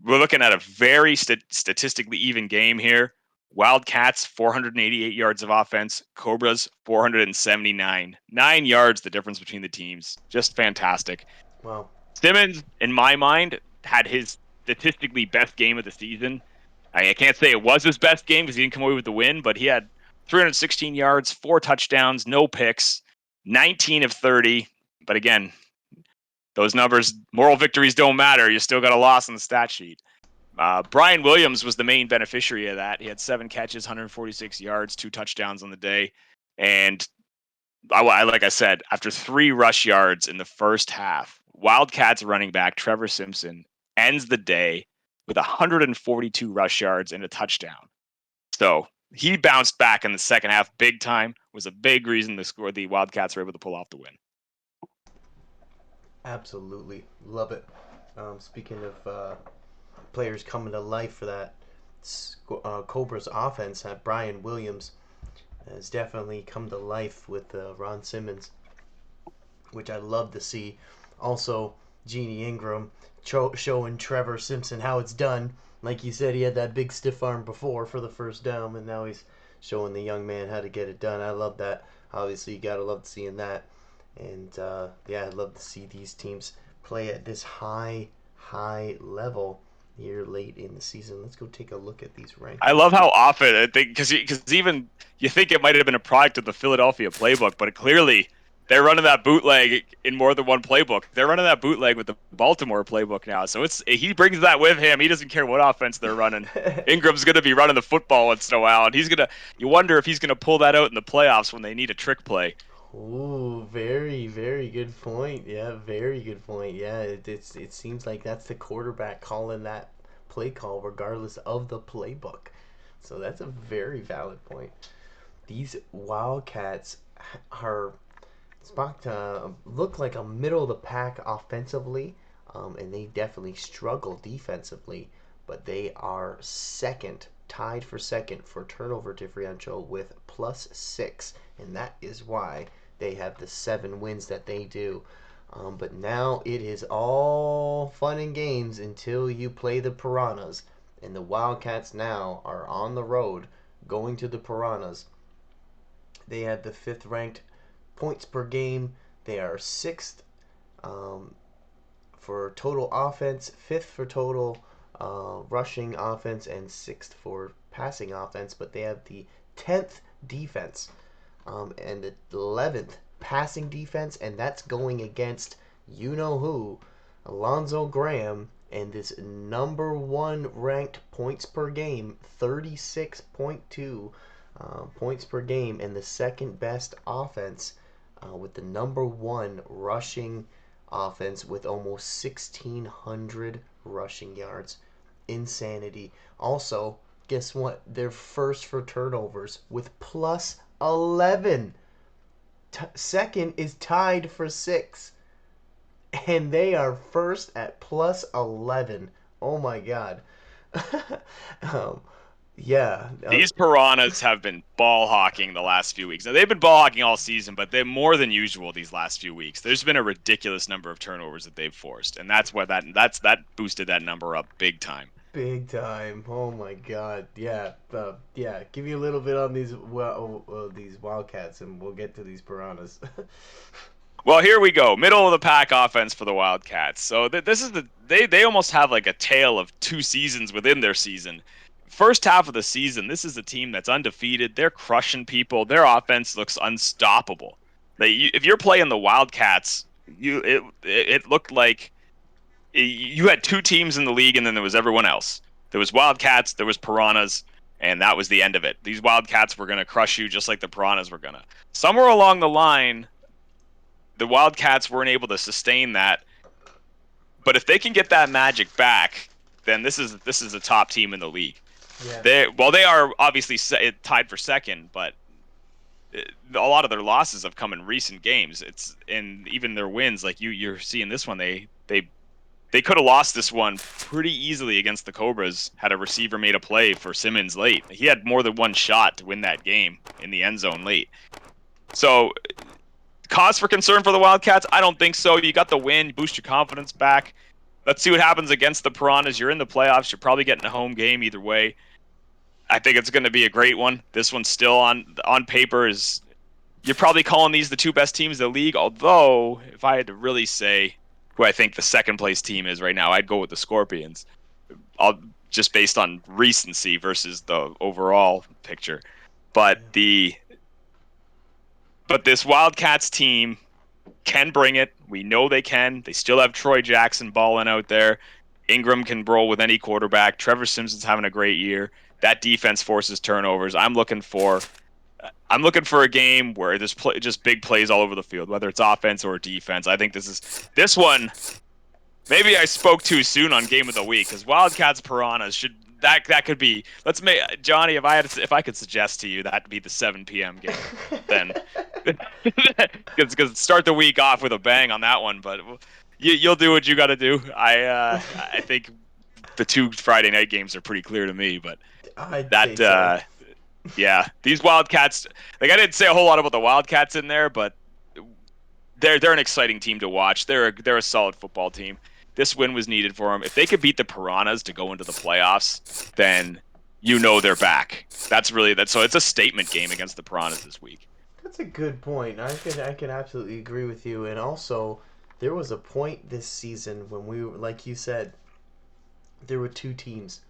We're looking at a very statistically even game here. Wildcats 488 yards of offense, Cobras 479. 9 yards the difference between the teams. Just fantastic. Wow. Simmons, in my mind, had his statistically best game of the season. I can't say it was his best game because he didn't come away with the win, but he had 316 yards, 4 touchdowns, no picks, 19 of 30. But again, those numbers, moral victories don't matter. You still got a loss on the stat sheet. Brian Williams was the main beneficiary of that. He had 7 catches, 146 yards, 2 touchdowns on the day. And like I said, after 3 rush yards in the first half, Wildcats running back Trevor Simpson ends the day with 142 rush yards and a touchdown. So he bounced back in the second half big time, was a big reason the Wildcats were able to pull off the win. Absolutely. Love it. Speaking of players coming to life for that, Cobra's offense, Brian Williams has definitely come to life with Ron Simmons, which I love to see. Also, Jeannie Ingram showing Trevor Simpson how it's done. Like you said, he had that big stiff arm before for the first down, and now he's showing the young man how to get it done. I love that. Obviously, you gotta love seeing that. And yeah, I'd love to see these teams play at this high level here late in the season. Let's go take a look at these rankings. I love how often, I think, because even you think it might have been a product of the Philadelphia playbook, but clearly they're running that bootleg in more than one playbook. They're running that bootleg with the Baltimore playbook now. So he brings that with him. He doesn't care what offense they're running. Ingram's going to be running the football once in a while, and you wonder if he's going to pull that out in the playoffs when they need a trick play. Ooh, very, very good point. Yeah, very good point. Yeah, it seems like that's the quarterback calling that play call regardless of the playbook. So that's a very valid point. These Wildcats are supposed to look like a middle of the pack offensively, and they definitely struggle defensively, but they are tied for second for turnover differential with +6, and that is why they have the 7 wins that they do. But now it is all fun and games until you play the Piranhas, and the Wildcats now are on the road going to the Piranhas. They have the 5th ranked points per game. They are 6th for total offense, 5th for total rushing offense, and 6th for passing offense. But they have the 10th defense and the 11th passing defense, and that's going against you know who, Alonzo Graham, and this number 1 ranked points per game, 36.2 points per game, and the second best offense with the number 1 rushing offense with almost 1,600 rushing yards. Insanity. Also, guess what? They're first for turnovers with +11. Second is tied for 6. And they are first at +11. Oh my god. Yeah. These Piranhas have been ball hawking the last few weeks. Now, they've been ball hawking all season, but they're more than usual these last few weeks. There's been a ridiculous number of turnovers that they've forced, and that's boosted that number up big time. Big time. Oh my God. Yeah. Yeah. Give me a little bit on these Wildcats, and we'll get to these Piranhas. Well, here we go. Middle of the pack offense for the Wildcats. So this is they almost have like a tale of two seasons within their season. First half of the season, this is a team that's undefeated. They're crushing people. Their offense looks unstoppable. If you're playing the Wildcats, it looked like you had two teams in the league, and then there was everyone else. There was Wildcats, there was Piranhas, and that was the end of it. These Wildcats were going to crush you just like the Piranhas were going to. Somewhere along the line, the Wildcats weren't able to sustain that. But if they can get that magic back, then this is a top team in the league. Yeah. They are obviously tied for second, but a lot of their losses have come in recent games. And even their wins, like you're seeing this one, they could have lost this one pretty easily against the Cobras had a receiver made a play for Simmons late. He had more than one shot to win that game in the end zone late. So cause for concern for the Wildcats? I don't think so. You got the win, boost your confidence back. Let's see what happens against the Piranhas. You're in the playoffs. You're probably getting a home game either way. I think it's going to be a great one. This one's still on paper is you're probably calling these the two best teams in the league. Although, if I had to really say who I think the second place team is right now, I'd go with the Scorpions. Just based on recency versus the overall picture. But this Wildcats team can bring it. We know they can. They still have Troy Jackson balling out there. Ingram can roll with any quarterback. Trevor Simpson's having a great year. That defense forces turnovers. I'm looking for a game where there's just big plays all over the field, whether it's offense or defense. I think this one. Maybe I spoke too soon on Game of the Week because Wildcats Piranhas should that could be. Let's make Johnny. If I could suggest to you that'd be the 7 p.m. game, then because start the week off with a bang on that one. But you'll do what you got to do. I think the two Friday night games are pretty clear to me. But I'd say so. Yeah, these Wildcats. Like I didn't say a whole lot about the Wildcats in there, but they're an exciting team to watch. They're a solid football team. This win was needed for them. If they could beat the Piranhas to go into the playoffs, then they're back. So it's a statement game against the Piranhas this week. That's a good point. I can absolutely agree with you. And also, there was a point this season when like you said, there were two teams,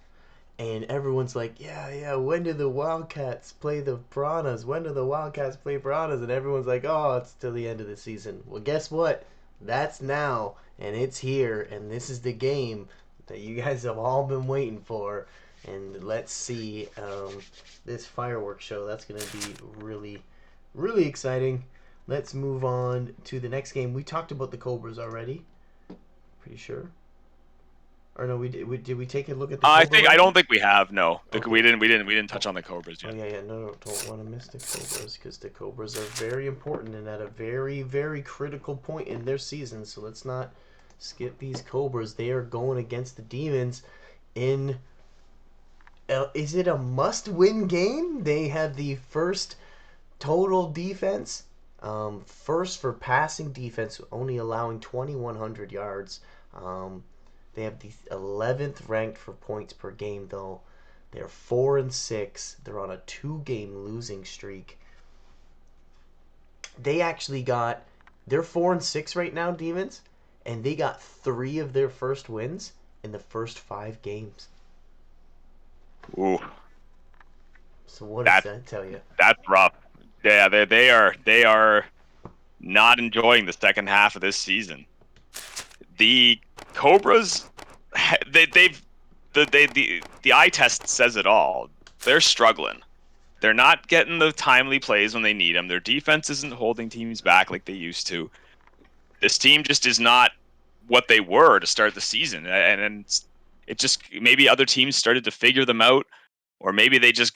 and everyone's like, yeah. When do the Wildcats play the Piranhas? When do the Wildcats play Piranhas? And everyone's like, oh, it's till the end of the season. Well, guess what? That's now, and it's here, and this is the game that you guys have all been waiting for. And let's see this fireworks show. That's going to be really, really exciting. Let's move on to the next game. We talked about the Cobras already. Pretty sure. Or no, did we take a look at the Cobras? I don't think we have. No, Okay. we didn't touch on the Cobras yet. Oh yeah. No, don't want to miss the Cobras because the Cobras are very important and at a very, very critical point in their season. So let's not skip these Cobras. They are going against the Demons in. Is it a must-win game? They have the first total defense, first for passing defense, only allowing 2,100 yards. They have the 11th ranked for points per game, though. They're 4-6. They're on a 2-game losing streak. They're 4-6 right now, Demons, and they got 3 of their first wins in the first 5 games. Ooh. So what does that tell you? That's rough. Yeah, they are not enjoying the second half of this season. The Cobras, the eye test says it all. They're struggling. They're not getting the timely plays when they need them. Their defense isn't holding teams back like they used to. This team just is not what they were to start the season, and it just maybe other teams started to figure them out, or maybe they just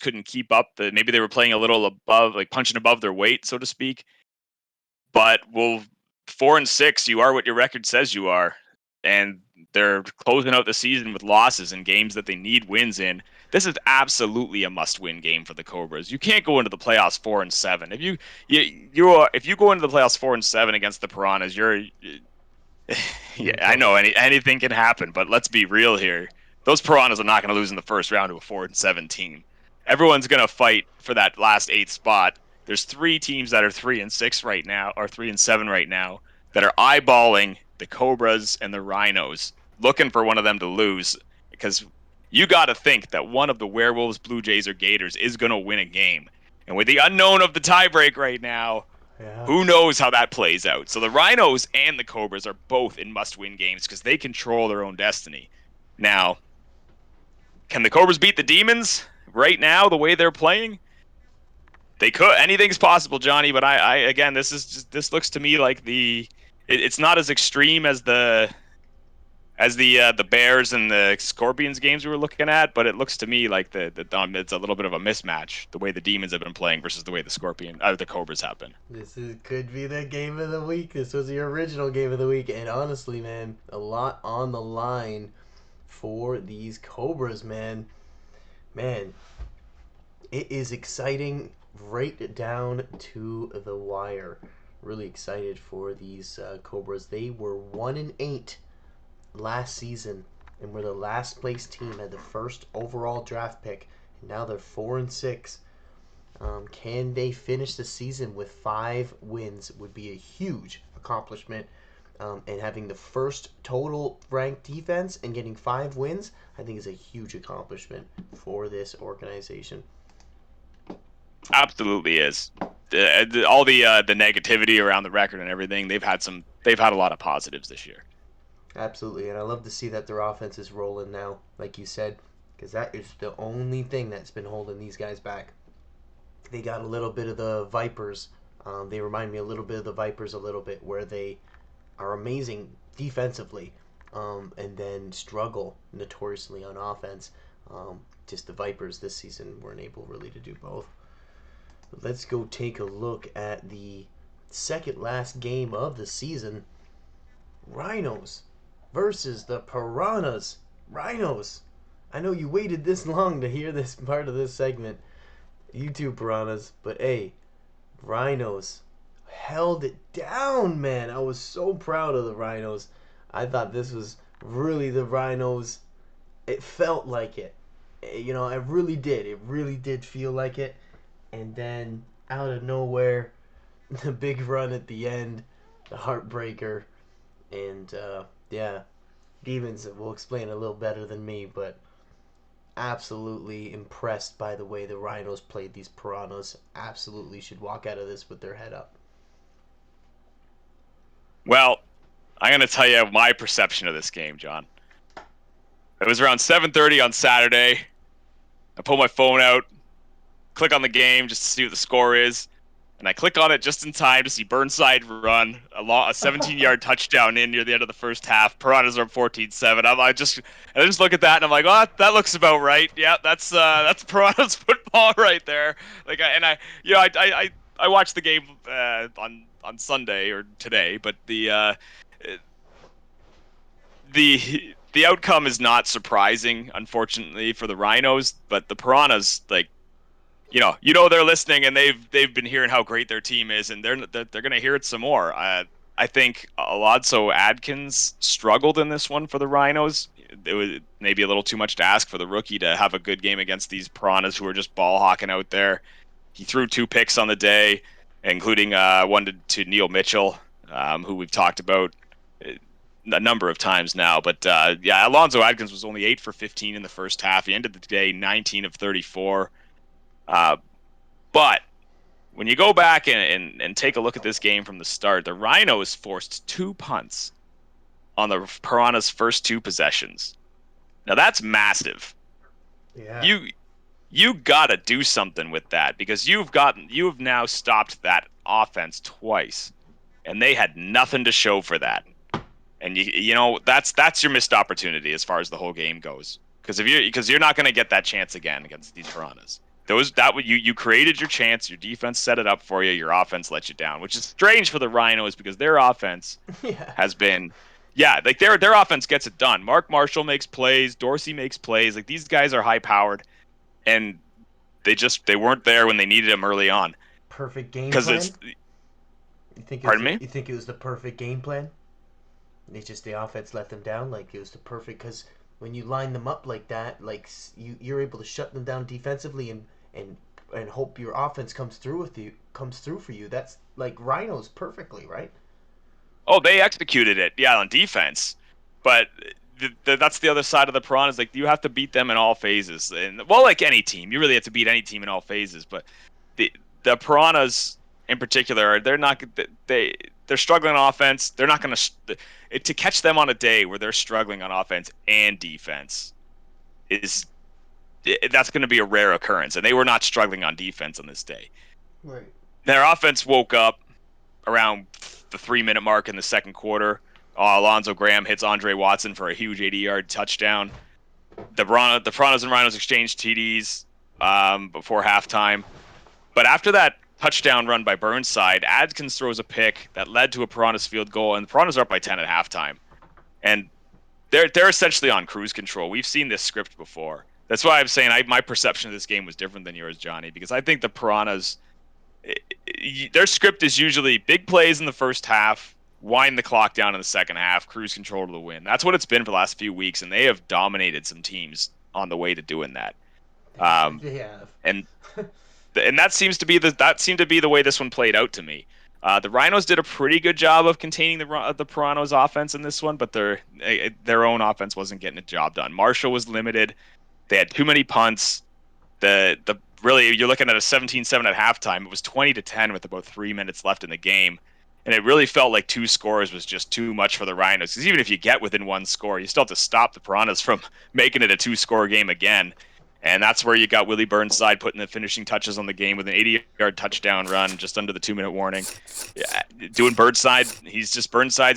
couldn't keep up. Maybe they were playing a little above, like punching above their weight, so to speak. But 4-6, you are what your record says you are, and they're closing out the season with losses in games that they need wins in. This is absolutely a must-win game for the Cobras. You can't go into the playoffs 4-7. If you go into the playoffs 4-7 against the Piranhas, I know anything can happen, but let's be real here. those Piranhas are not going to lose in the first round to a 4-7 team. Everyone's going to fight for that last 8th spot. There's 3 teams that are 3-6 right now, or 3-7 right now, that are eyeballing the Cobras and the Rhinos, looking for one of them to lose. Because you got to think that one of the Werewolves, Blue Jays, or Gators is going to win a game. And with the unknown of the tiebreak right now, Yeah. who knows how that plays out? So the Rhinos and the Cobras are both in must-win games because they control their own destiny. Now, can the Cobras beat the Demons right now the way they're playing? They could. Anything's possible, Johnny. But I again, this looks to me like it's not as extreme as the Bears and the Scorpions games we were looking at, but it looks to me like it's a little bit of a mismatch the way the Demons have been playing versus the way the Cobras have been. Could be the game of the week. This was the original game of the week, and honestly, man, a lot on the line for these Cobras, man. Man, it is exciting right down to the wire. Really excited for these Cobras. They were 1-8 last season and were the last place team, had the first overall draft pick. And now they're 4-6. Can they finish the season with 5 wins? Would be a huge accomplishment. And having the first total ranked defense and getting 5 wins, I think is a huge accomplishment for this organization. Absolutely is. All the negativity around the record and everything, they've had a lot of positives this year. Absolutely, and I love to see that their offense is rolling now, like you said, because that is the only thing that's been holding these guys back. They got a little bit of the Vipers. They remind me a little bit of the Vipers, a little bit, where they are amazing defensively, and then struggle notoriously on offense. Just the Vipers this season weren't able really to do both. But let's go take a look at the second last game of the season. Rhinos versus the Piranhas. Rhinos. I know you waited this long to hear this part of this segment. You two Piranhas. But hey, Rhinos held it down, man. I was so proud of the Rhinos. I thought this was really the Rhinos. It felt like it. You know, it really did. It really did feel like it. And then out of nowhere, the big run at the end, the heartbreaker. And yeah, Demons will explain a little better than me, but absolutely impressed by the way the Rhinos played these Piranhas. Absolutely should walk out of this with their head up. Well, I'm going to tell you my perception of this game, John. It was around 7:30 on Saturday. I pull my phone out, click on the game just to see what the score is, and I click on it just in time to see Burnside run a 17-yard touchdown in near the end of the first half. Piranhas are up 14-7. I just look at that and I'm like, oh, that looks about right. Yeah, that's Piranhas football right there. I watched the game on Sunday or today, but the outcome is not surprising, unfortunately, for the Rhinos. But the Piranhas, like, they're listening and they've been hearing how great their team is, and they're gonna hear it some more. I think Alonso Adkins struggled in this one for the Rhinos. It was maybe a little too much to ask for the rookie to have a good game against these Piranhas who are just ball hawking out there. He threw 2 picks on the day, including one to Neil Mitchell, who we've talked about a number of times now. But yeah, Alonso Adkins was only 8 for 15 in the first half. He ended the day 19 of 34. But when you go back and take a look at this game from the start, the Rhinos forced 2 punts on the Piranhas' first 2 possessions. Now that's massive. Yeah. You gotta do something with that because you've now stopped that offense twice, and they had nothing to show for that. And that's your missed opportunity as far as the whole game goes. Because you're not going to get that chance again against these Piranhas. You created your chance, your defense set it up for you, your offense let you down, which is strange for the Rhinos because their offense Yeah. has been, yeah, like their offense gets it done. Mark Marshall makes plays, Dorsey makes plays. Like these guys are high powered, and they weren't there when they needed them early on. Perfect game Because plan. it's Pardon pardon me. you think it was the perfect game plan? It's just the offense let them down. Like it was the perfect because when you line them up like that, like you're able to shut them down defensively and and hope your offense comes through for you. That's like Rhinos perfectly, right? Oh, they executed it, yeah, on defense, but that's the other side of the Piranhas. Like you have to beat them in all phases, and well, like any team, you really have to beat any team in all phases. But the the Piranhas in particular, they're not they're struggling on offense. They're not going to catch them on a day where they're struggling on offense and defense is that's going to be a rare occurrence, and they were not struggling on defense on this day. Right. Their offense woke up around the 3 minute mark in the second quarter. Alonzo Graham hits Andre Watson for a huge 80-yard touchdown. The Piranhas and Rhinos exchanged TDs before halftime. But after that touchdown run by Burnside, Adkins throws a pick that led to a Piranhas field goal, and the Piranhas are up by 10 at halftime. And they're essentially on cruise control. We've seen this script before. That's why I'm saying my perception of this game was different than yours, Johnny, because I think the Piranhas, their script is usually big plays in the first half, wind the clock down in the second half, cruise control to the win. That's what it's been for the last few weeks, and they have dominated some teams on the way to doing that. Um, They have. and that seemed to be the way this one played out to me. The Rhinos did a pretty good job of containing the Piranhas offense in this one, but their own offense wasn't getting the job done. Marshall was limited. They had too many punts. The really you're looking at a 17-7 at halftime. It was 20-10 with about 3 minutes left in the game, and it really felt like two scores was just too much for the Rhinos. Because even if you get within one score, you still have to stop the Piranhas from making it a two-score game again. And that's where you got Willie Burnside putting the finishing touches on the game with an 80-yard touchdown run just under the 2 minute warning. Yeah, doing Burnside's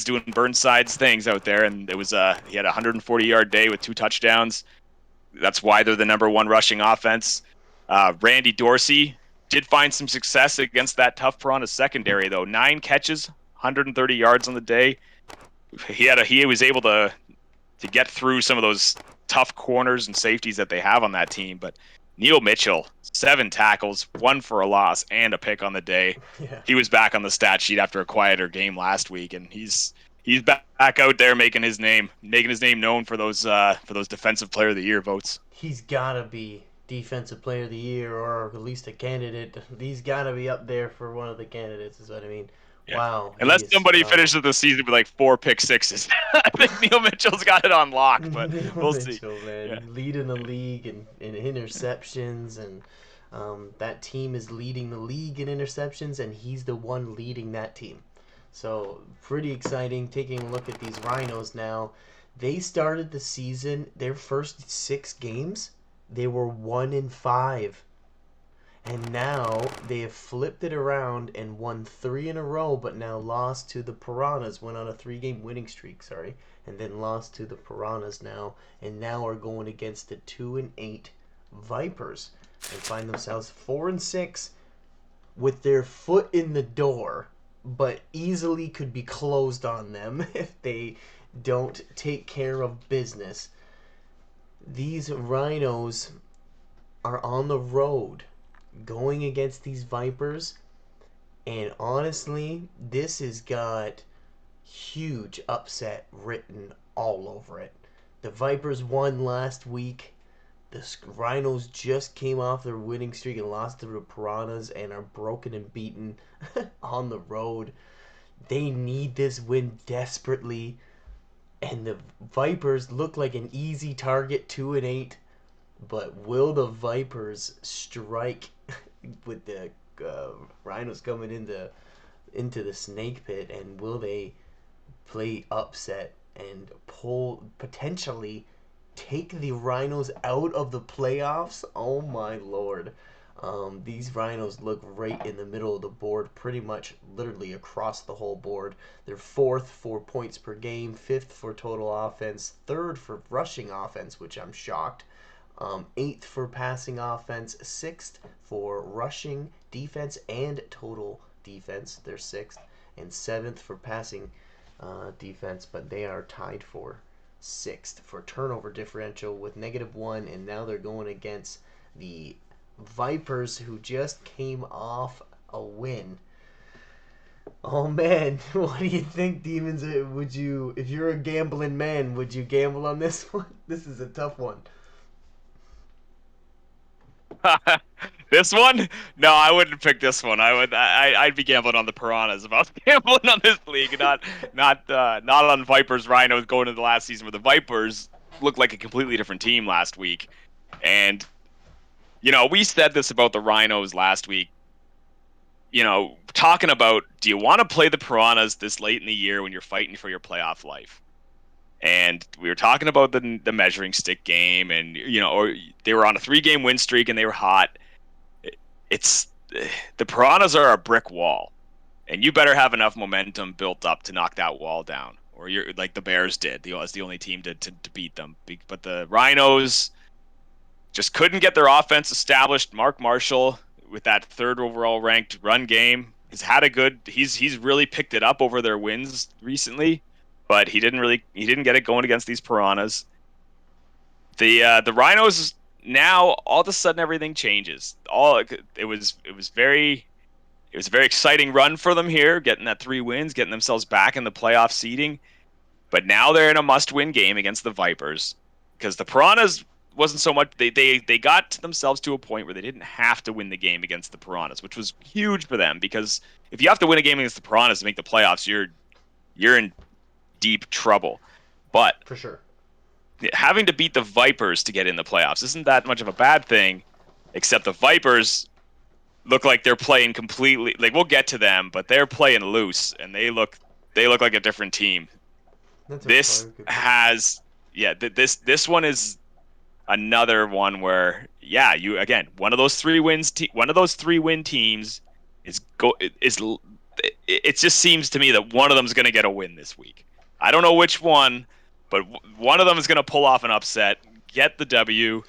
doing Burnside's things out there, and it was he had a 140-yard day with 2 touchdowns. That's why they're the number one rushing offense. Randy Dorsey did find some success against that tough Piranha secondary, though. 9 catches, 130 yards on the day. He was able to get through some of those tough corners and safeties that they have on that team. But Neil Mitchell, 7 tackles, 1 for a loss, and a pick on the day. Yeah. He was back on the stat sheet after a quieter game last week, and he's back out there making his name known for those defensive player of the year votes. He's gotta be defensive player of the year or at least a candidate. He's gotta be up there for one of the candidates. Is what I mean. Yeah. Wow, he Unless is somebody phenomenal. finishes the season with like 4 pick sixes. I think Neil Mitchell's got it on lock, but Neil we'll see. Mitchell, Yeah. man, leading the league in interceptions, and that team is leading the league in interceptions, and he's the one leading that team. So pretty exciting. Taking a look at these Rhinos now, they started the season their first 6 games. They were 1-5. And now they have flipped it around and won 3 in a row, but now lost to the Piranhas. Went on a 3-game winning streak, sorry, and then lost to the Piranhas now, and now are going against the 2-8 Vipers and find themselves 4-6 with their foot in the door, but easily could be closed on them if they don't take care of business. These Rhinos are on the road going against these Vipers, and honestly, this has got huge upset written all over it. The Vipers won last week. The Rhinos just came off their winning streak and lost to the Piranhas and are broken and beaten on the road. They need this win desperately, and the Vipers look like an easy target, 2-8. But will the Vipers strike with the Rhinos coming into the snake pit, and will they play upset and potentially take the Rhinos out of the playoffs? Oh my lord. These Rhinos look right in the middle of the board, pretty much literally across the whole board. They're 4th for points per game, 5th for total offense, 3rd for rushing offense, which I'm shocked. 8th for passing offense, 6th for rushing defense and total defense. They're 6th, and 7th for passing defense, but they are tied for 6th for turnover differential with -1, and now they're going against the Vipers, who just came off a win. Oh man, what do you think, Demons? Would you, if you're a gambling man, would you gamble on this one? This is a tough one. This one? No, I wouldn't pick this one. I'd be gambling on the Piranhas if I was gambling on this league, not on Vipers Rhinos going into the last season where the Vipers looked like a completely different team last week. And we said this about the Rhinos last week. Talking about, do you want to play the Piranhas this late in the year when you're fighting for your playoff life? And we were talking about the measuring stick game, and or they were on a 3-game win streak and they were hot. It's the Piranhas are a brick wall, and you better have enough momentum built up to knock that wall down, or you're like the Bears did. As the only team to beat them. But the Rhinos just couldn't get their offense established. Mark Marshall, with that third overall ranked run game, he's really picked it up over their wins recently, but he didn't get it going against these Piranhas. The Rhinos, now all of a sudden everything changes. It was a very exciting run for them here, getting that 3 wins, getting themselves back in the playoff seeding. But now they're in a must-win game against the Vipers, because the Piranhas wasn't so much. They got themselves to a point where they didn't have to win the game against the Piranhas, which was huge for them, because if you have to win a game against the Piranhas to make the playoffs, you're in deep trouble. But For sure. having to beat the Vipers to get in the playoffs isn't that much of a bad thing, except the Vipers look like they're playing completely, like, we'll get to them, but they're playing loose, and they look like a different team. That's a This probably a good point. has yeah, this one is another one where, yeah, you again, one of those 3-win teams is it just seems to me that one of them is going to get a win this week. I don't know which one, but one of them is going to pull off an upset, get the W,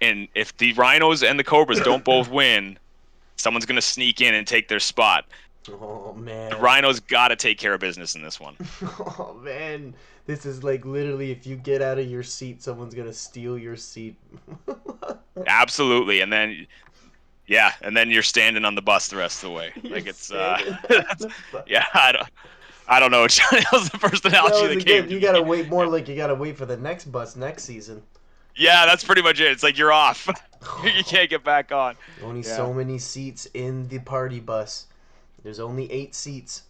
and if the Rhinos and the Cobras don't both win, someone's going to sneak in and take their spot. Oh The man. Rhinos got to take care of business in this one. Oh man. This is like literally if you get out of your seat, someone's gonna steal your seat. Absolutely. And then you're standing on the bus the rest of the way. You're Like, it's standing on the bus. yeah, I don't know. That was the first That analogy was that a came good. to You me. gotta wait more like you gotta wait for the next bus next season. Yeah, that's pretty much it. It's like you're off. You can't get back on. Only Yeah. so many seats in the party bus. There's only 8 seats.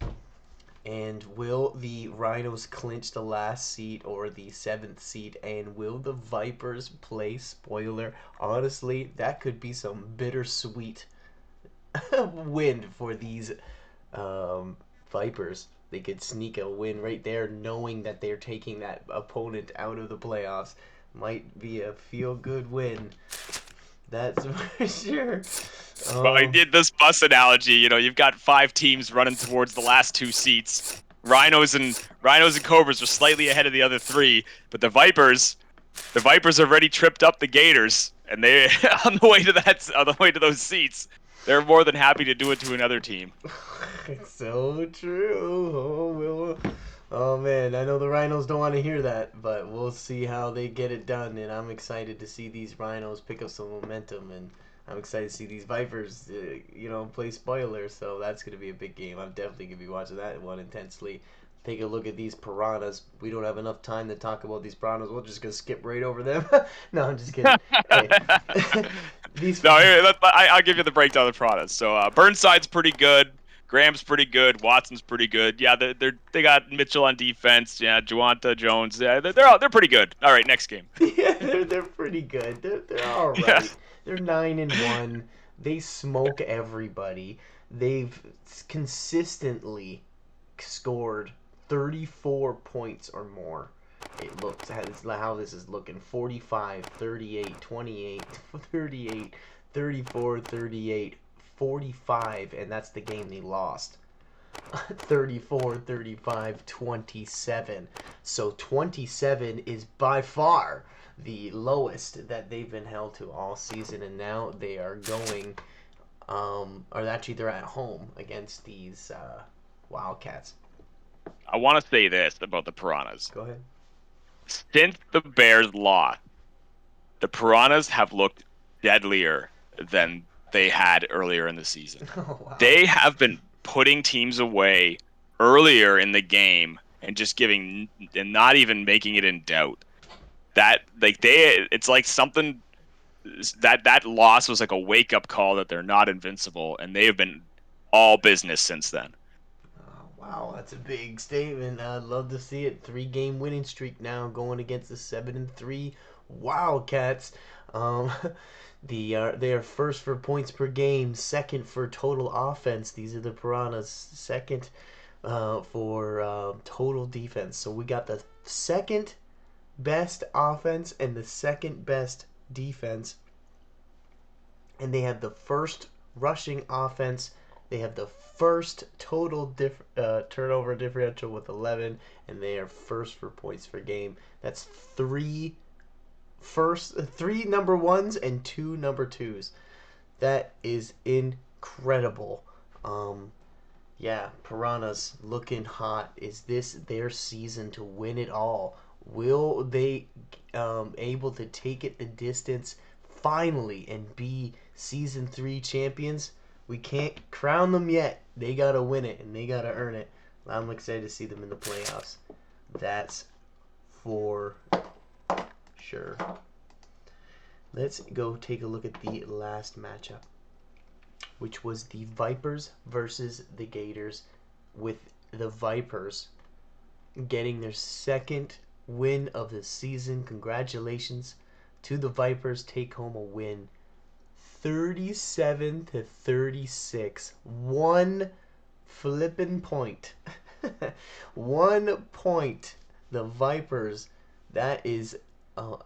And will the Rhinos clinch the last seat or the 7th seat? And will the Vipers play spoiler? Honestly, that could be some bittersweet win for these Vipers. They could sneak a win right there, knowing that they're taking that opponent out of the playoffs. Might be a feel good win. That's for sure. Well, I Um, did this bus analogy. You've got 5 teams running towards the last 2 seats. Rhinos and Cobras are slightly ahead of the other 3, but the Vipers have already tripped up the Gators, and they on the way to those seats. They're more than happy to do it to another team. it's so true. Oh man, I know the Rhinos don't want to hear that, but we'll see how they get it done. And I'm excited to see these Rhinos pick up some momentum, and I'm excited to see these Vipers, play spoiler. So that's gonna be a big game. I'm definitely gonna be watching that one intensely. Take a look at these Piranhas. We don't have enough time to talk about these Piranhas. We're just gonna skip right over them. No, I'm just kidding. Hey, these. No, I'll give you the breakdown of the products. So Burnside's pretty good. Graham's pretty good. Watson's pretty good. Yeah, they got Mitchell on defense. Yeah, Juwanta Jones. Yeah, they're pretty good. All right, next game. Yeah, they're pretty good. They're all Yeah. right. They're 9-1. They smoke everybody. They've consistently scored 34 points or more. It looks how this is looking: 45, 38, 28, 38, 34, 38, 45, and that's the game they lost. 34, 35, 27. So 27 is by far the lowest that they've been held to all season, and now they are going, or actually they're at home against these Wildcats. I want to say this about the Piranhas. Go ahead. Since the Bears lost, the Piranhas have looked deadlier than they had earlier in the season. Oh wow. They have been putting teams away earlier in the game and just giving and not even making it in doubt. That like it's like something that loss was like a wake up call that they're not invincible, and they have been all business since then. Oh, wow, that's a big statement. I'd love to see it. 3-game winning streak now going against the 7-3 Wildcats. Um, they are first for points per game, second for total offense. These are the Piranhas. Second for total defense. So we got the second best offense and the second best defense, and they have the first rushing offense. They have the first total turnover differential with 11, and they are first for points per game. That's three number ones and 2 number twos. That is incredible. Yeah, Piranhas looking hot. Is this their season to win it all? Will they able to take it the distance finally and be season 3 champions? We can't crown them yet. They gotta win it and they gotta earn it. I'm excited to see them in the playoffs. That's for sure. Let's go take a look at the last matchup, which was the Vipers versus the Gators, with the Vipers getting their second win of the season. Congratulations to the Vipers. Take home a win 37-36. One flippin' point. 1 point. The Vipers. That is,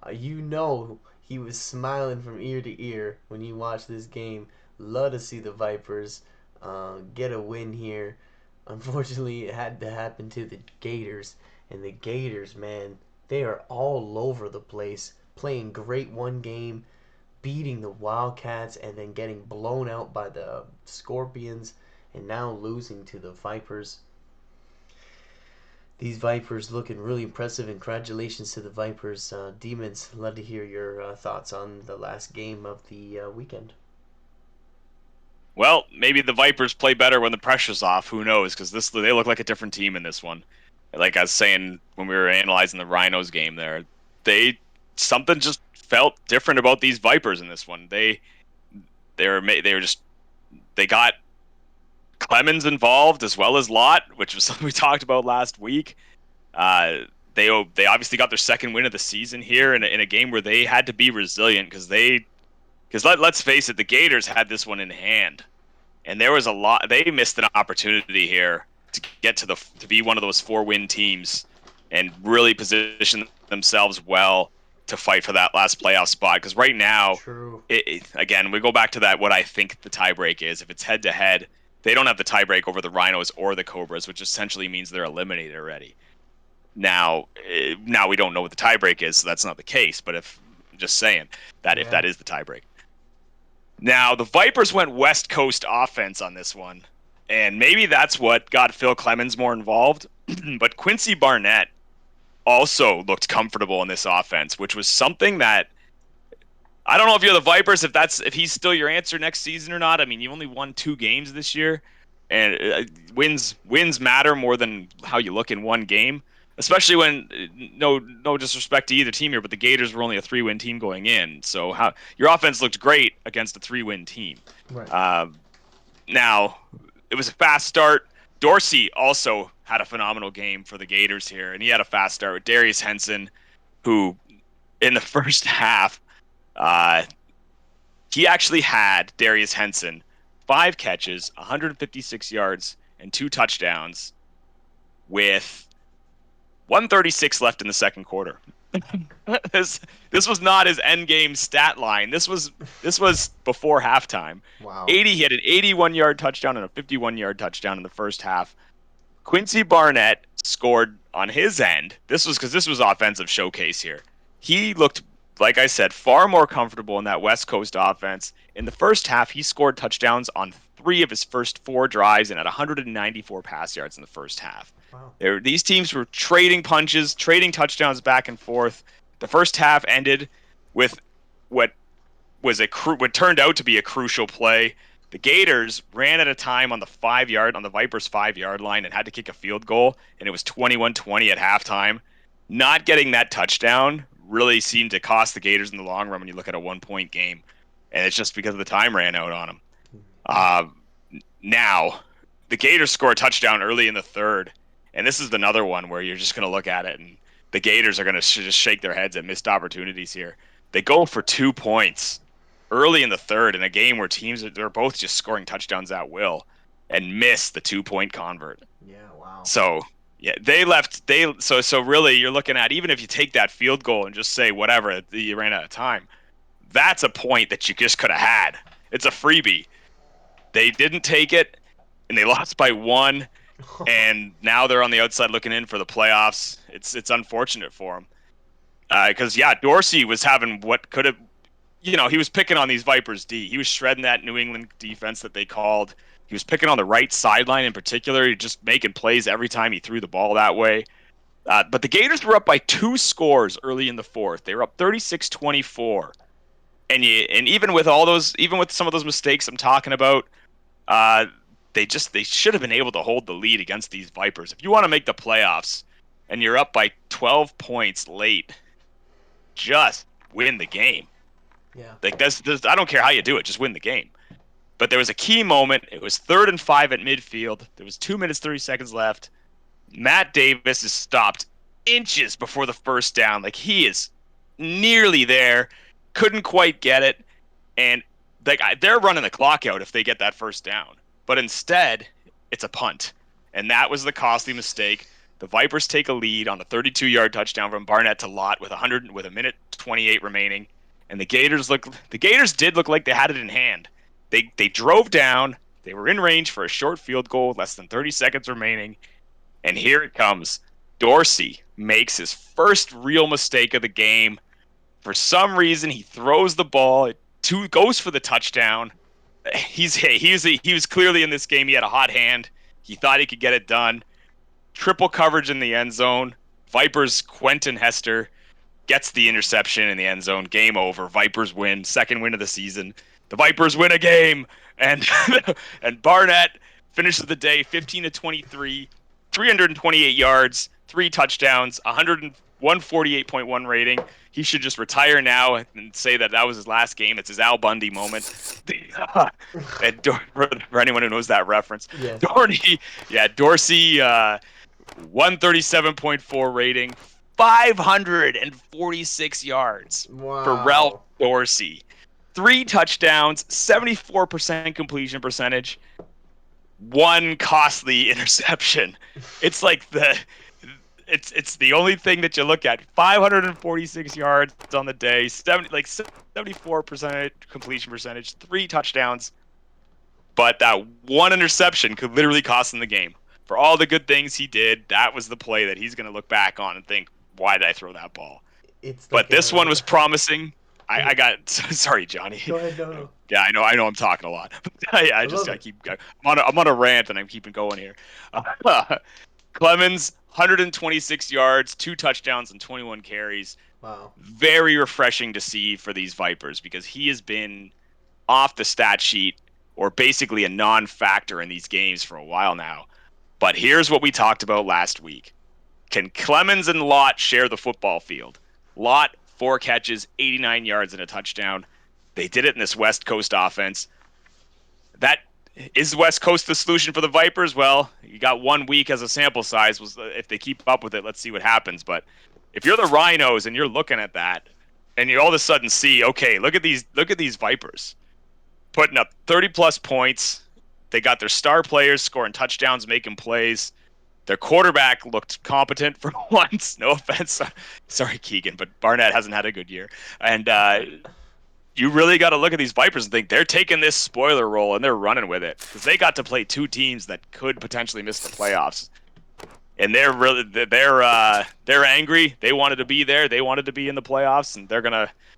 he was smiling from ear to ear when he watched this game. Love to see the Vipers get a win here. Unfortunately, it had to happen to the Gators. And the Gators, man, they are all over the place. Playing great one game, beating the Wildcats, and then getting blown out by the Scorpions, and now losing to the Vipers. These Vipers looking really impressive. Congratulations to the Vipers. Demons, love to hear your thoughts on the last game of the weekend. Well, maybe the Vipers play better when the pressure's off. Who knows? Because they look like a different team in this one. Like I was saying when we were analyzing the Rhinos game, something just felt different about these Vipers in this one. They got Clemens involved as well as Lott, which was something we talked about last week. They obviously got their second win of the season here in a game where they had to be resilient because let's face it, the Gators had this one in hand, and there was a lot. They missed an opportunity here to get to be one of those 4-win teams and really position themselves well to fight for that last playoff spot. Because right now, again, we go back to that. What I think the tiebreak is, if it's head to head, they don't have the tiebreak over the Rhinos or the Cobras, which essentially means they're eliminated already. Now we don't know what the tiebreak is, so that's not the case. But if that is the tiebreak. Now, the Vipers went West Coast offense on this one, and maybe that's what got Phil Clemens more involved. But Quincy Barnett also looked comfortable in this offense, which was something that I don't know if you're the Vipers, if he's still your answer next season or not. I mean, you only won 2 games this year, and wins matter more than how you look in one game. Especially when, no disrespect to either team here, but the Gators were only a 3-win team going in. So your offense looked great against a 3-win team. Right. Now, it was a fast start. Dorsey also had a phenomenal game for the Gators here, and he had a fast start with Darius Henson, who in the first half, he actually had Darius Henson 5 catches, 156 yards, and 2 touchdowns with 136 left in the second quarter. This was not his end game stat line. This was before halftime. Wow. He had an 81-yard touchdown and a 51-yard touchdown in the first half. Quincy Barnett scored on his end. This was offensive showcase here. He looked, like I said, far more comfortable in that West Coast offense. In the first half, he scored touchdowns on 3 of his first 4 drives and had 194 pass yards in the first half. Wow. These teams were trading punches, trading touchdowns back and forth. The first half ended with what turned out to be a crucial play. The Gators ran at a time on the Vipers 5 yard line and had to kick a field goal, and it was 21-20 at halftime. Not getting that touchdown really seemed to cost the Gators in the long run when you look at a 1 point game, and it's just because the time ran out on them. Uh, Now, the Gators score a touchdown early in the third, and this is another one where you're just going to look at it and the Gators are going to just shake their heads at missed opportunities here. They go for 2 points early in the third in a game where teams they're both just scoring touchdowns at will and miss the 2 point convert. Yeah, wow. So yeah, so really you're looking at, even if you take that field goal and just say whatever, you ran out of time. That's a point that you just could have had. It's a freebie. They didn't take it, and they lost by one, and now they're on the outside looking in for the playoffs. It's unfortunate for them because Dorsey was having what could have, he was picking on these Vipers D. He was shredding that New England defense that they called. He was picking on the right sideline in particular. He just making plays every time he threw the ball that way. But the Gators were up by 2 scores early in the fourth. They were up 36-24. And even with even with some of those mistakes I'm talking about, uh, they should have been able to hold the lead against these Vipers. If you want to make the playoffs and you're up by 12 points late, just win the game. Yeah. Like this, I don't care how you do it, just win the game. But there was a key moment. It was 3rd and 5 at midfield. There was 2 minutes 30 seconds left. Matt Davis is stopped inches before the first down. Like, he is nearly there, couldn't quite get it, and they're running the clock out if they get that first down. But instead, it's a punt, and that was the costly mistake. The Vipers take a lead on a 32-yard touchdown from Barnett to Lott with a minute 28 remaining, and the Gators did look like they had it in hand. They drove down. They were in range for a short field goal, less than 30 seconds remaining, and here it comes. Dorsey makes his first real mistake of the game. For some reason, he throws the ball. Goes for the touchdown. He was clearly in this game. He had a hot hand. He thought he could get it done. Triple coverage in the end zone. Vipers Quentin Hester gets the interception in the end zone. Game over. Vipers win. Second win of the season. The Vipers win a game, and and Barnett finishes the day 15-23, 328 yards, 3 touchdowns, 148.1 rating. He should just retire now and say that was his last game. It's his Al Bundy moment. And for anyone who knows that reference, Yes. Dorsey, 137.4 rating, 546 yards for Ralph Dorsey. 3 touchdowns, 74% completion percentage, 1 costly interception. It's like it's the only thing that you look at. 546 yards on the day, 74% completion percentage, 3 touchdowns. But that 1 interception could literally cost him the game. For all the good things he did, that was the play that he's going to look back on and think, why did I throw that ball? But this one was promising. I got sorry, Johnny. Go ahead, no. Yeah, I know I'm talking a lot. I keep. I'm on a rant and I'm keeping going here. Clemens, 126 yards, 2 touchdowns, and 21 carries. Wow. Very refreshing to see for these Vipers because he has been off the stat sheet or basically a non-factor in these games for a while now. But here's what we talked about last week. Can Clemens and Lott share the football field? Lott, 4 catches, 89 yards, and a touchdown. They did it in this West Coast offense. That is West Coast the solution for the Vipers? Well, you got 1 week as a sample size. If they keep up with it, let's see what happens. But if you're the Rhinos and you're looking at that, and you all of a sudden see, okay, look at these Vipers putting up 30-plus points. They got their star players scoring touchdowns, making plays. Their quarterback looked competent for once. No offense. Sorry, Keegan, but Barnett hasn't had a good year. And you really got to look at these Vipers and think they're taking this spoiler role and they're running with it because they got to play 2 teams that could potentially miss the playoffs. And they're angry. They wanted to be there. They wanted to be in the playoffs, and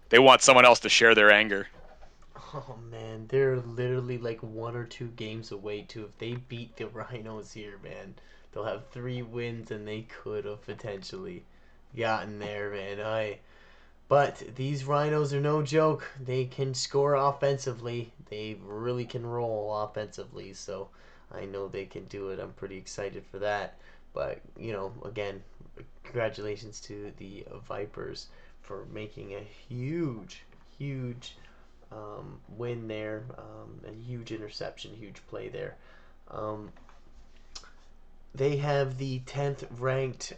they want someone else to share their anger. Oh man, they're literally like 1 or 2 games away too. If they beat the Rhinos here, man, they'll have 3 wins and they could have potentially gotten there, man. But these Rhinos are no joke. They can score offensively. they really can roll offensively. So I know they can do it. I'm pretty excited for that. But again, congratulations to the Vipers for making a huge win there. A huge interception, huge play there. Um, they have the 10th ranked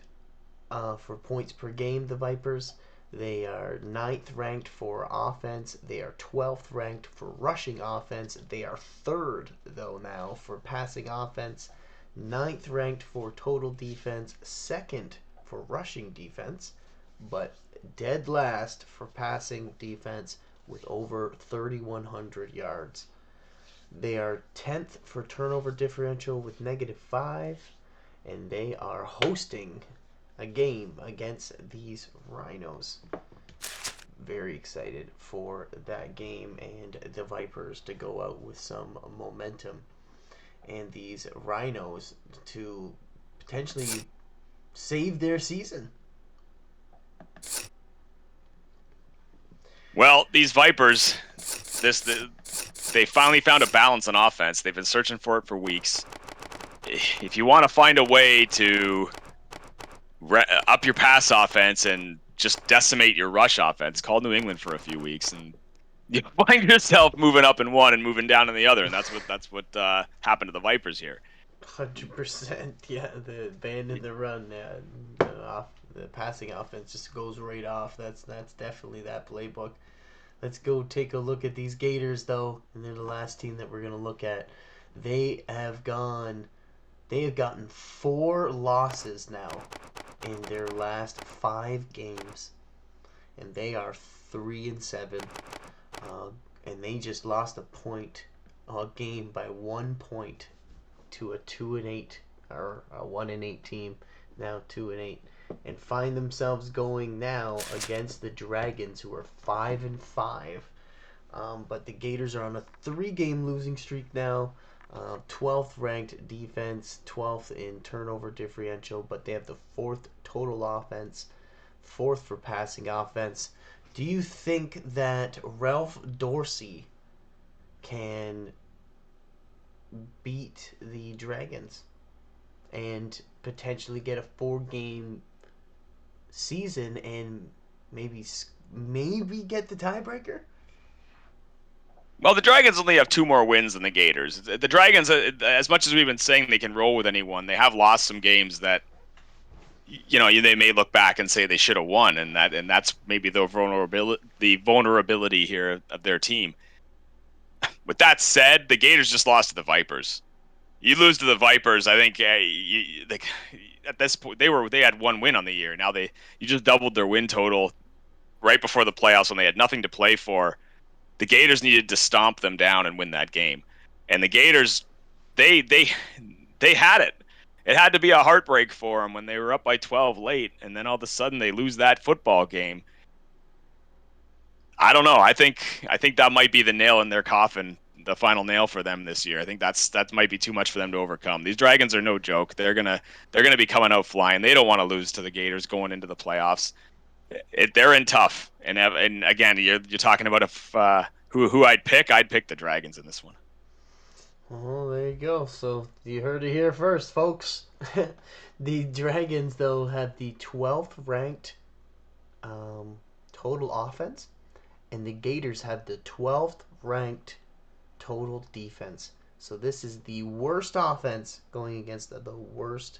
for points per game, the Vipers. They are 9th ranked for offense. They are 12th ranked for rushing offense. They are 3rd, though, now for passing offense. 9th ranked for total defense. 2nd for rushing defense. But dead last for passing defense with over 3,100 yards. They are 10th for turnover differential with -5. And they are hosting a game against these Rhinos. Very excited for that game and the Vipers to go out with some momentum and these Rhinos to potentially save their season. Well, these Vipers, they finally found a balance on offense. They've been searching for it for weeks. If you want to find a way to up your pass offense and just decimate your rush offense, call New England for a few weeks, and you find yourself moving up in one and moving down in the other, and that's what happened to the Vipers here. 100%, yeah. The band in the run, the passing offense just goes right off. That's definitely that playbook. Let's go take a look at these Gators, though, and they're the last team that we're gonna look at. They have gotten 4 losses now in their last 5 games, and they are 3-7. And they just lost a game by 1 point to a 2-8 or a 1-8 team, now 2-8, and find themselves going now against the Dragons, who are 5-5. But the Gators are on a 3-game losing streak now. 12th ranked defense, 12th in turnover differential, but they have the 4th total offense, 4th for passing offense. Do you think that Ralph Dorsey can beat the Dragons and potentially get a 4-game season and maybe get the tiebreaker? Well, the Dragons only have 2 more wins than the Gators. The Dragons, as much as we've been saying they can roll with anyone, they have lost some games that they may look back and say they should have won, and that's maybe the vulnerability here of their team. With that said, the Gators just lost to the Vipers. You lose to the Vipers, I think at this point they had 1 win on the year. Now you just doubled their win total right before the playoffs when they had nothing to play for. The Gators needed to stomp them down and win that game, and the Gators, they had it. It had to be a heartbreak for them when they were up by 12 late, and then all of a sudden they lose that football game. I don't know. I think that might be the nail in their coffin, the final nail for them this year. I think that might be too much for them to overcome. These Dragons are no joke. They're gonna be coming out flying. They don't want to lose to the Gators going into the playoffs. They're in tough, and again, you're talking about who I'd pick. I'd pick the Dragons in this one. Well, there you go. So you heard it here first, folks. The Dragons, though, have the 12th ranked total offense, and the Gators have the 12th ranked total defense. So this is the worst offense going against the worst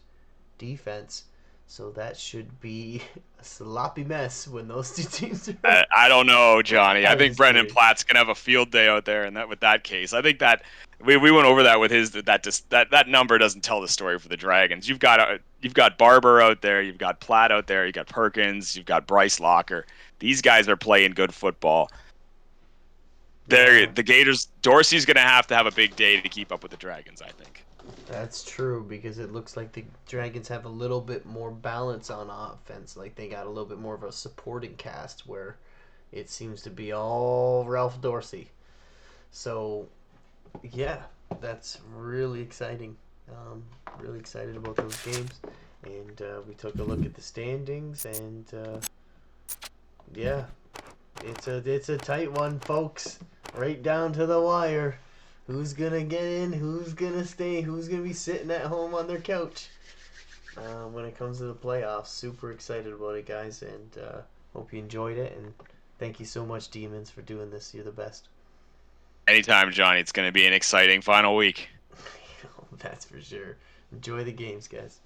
defense. So that should be a sloppy mess when those two teams are. I don't know, Johnny. I think Brendan Platt's gonna have a field day out there, and with that case, I think that we went over that with that number doesn't tell the story for the Dragons. You've got Barber out there, you've got Platt out there, you've got Perkins, you've got Bryce Locker. These guys are playing good football. The Gators, Dorsey's gonna have to have a big day to keep up with the Dragons, I think. That's true, because it looks like the Dragons have a little bit more balance on offense. Like they got a little bit more of a supporting cast where it seems to be all Ralph Dorsey. So, yeah, that's really exciting. Really excited about those games. And we took a look at the standings, and yeah, it's a tight one, folks. right down to the wire. Who's gonna get in? Who's gonna stay? Who's gonna be sitting at home on their couch? When it comes to the playoffs, super excited about it, guys, and hope you enjoyed it. And thank you so much, Demons, for doing this. You're the best. Anytime, Johnny. It's going to be an exciting final week. That's for sure. Enjoy the games, guys.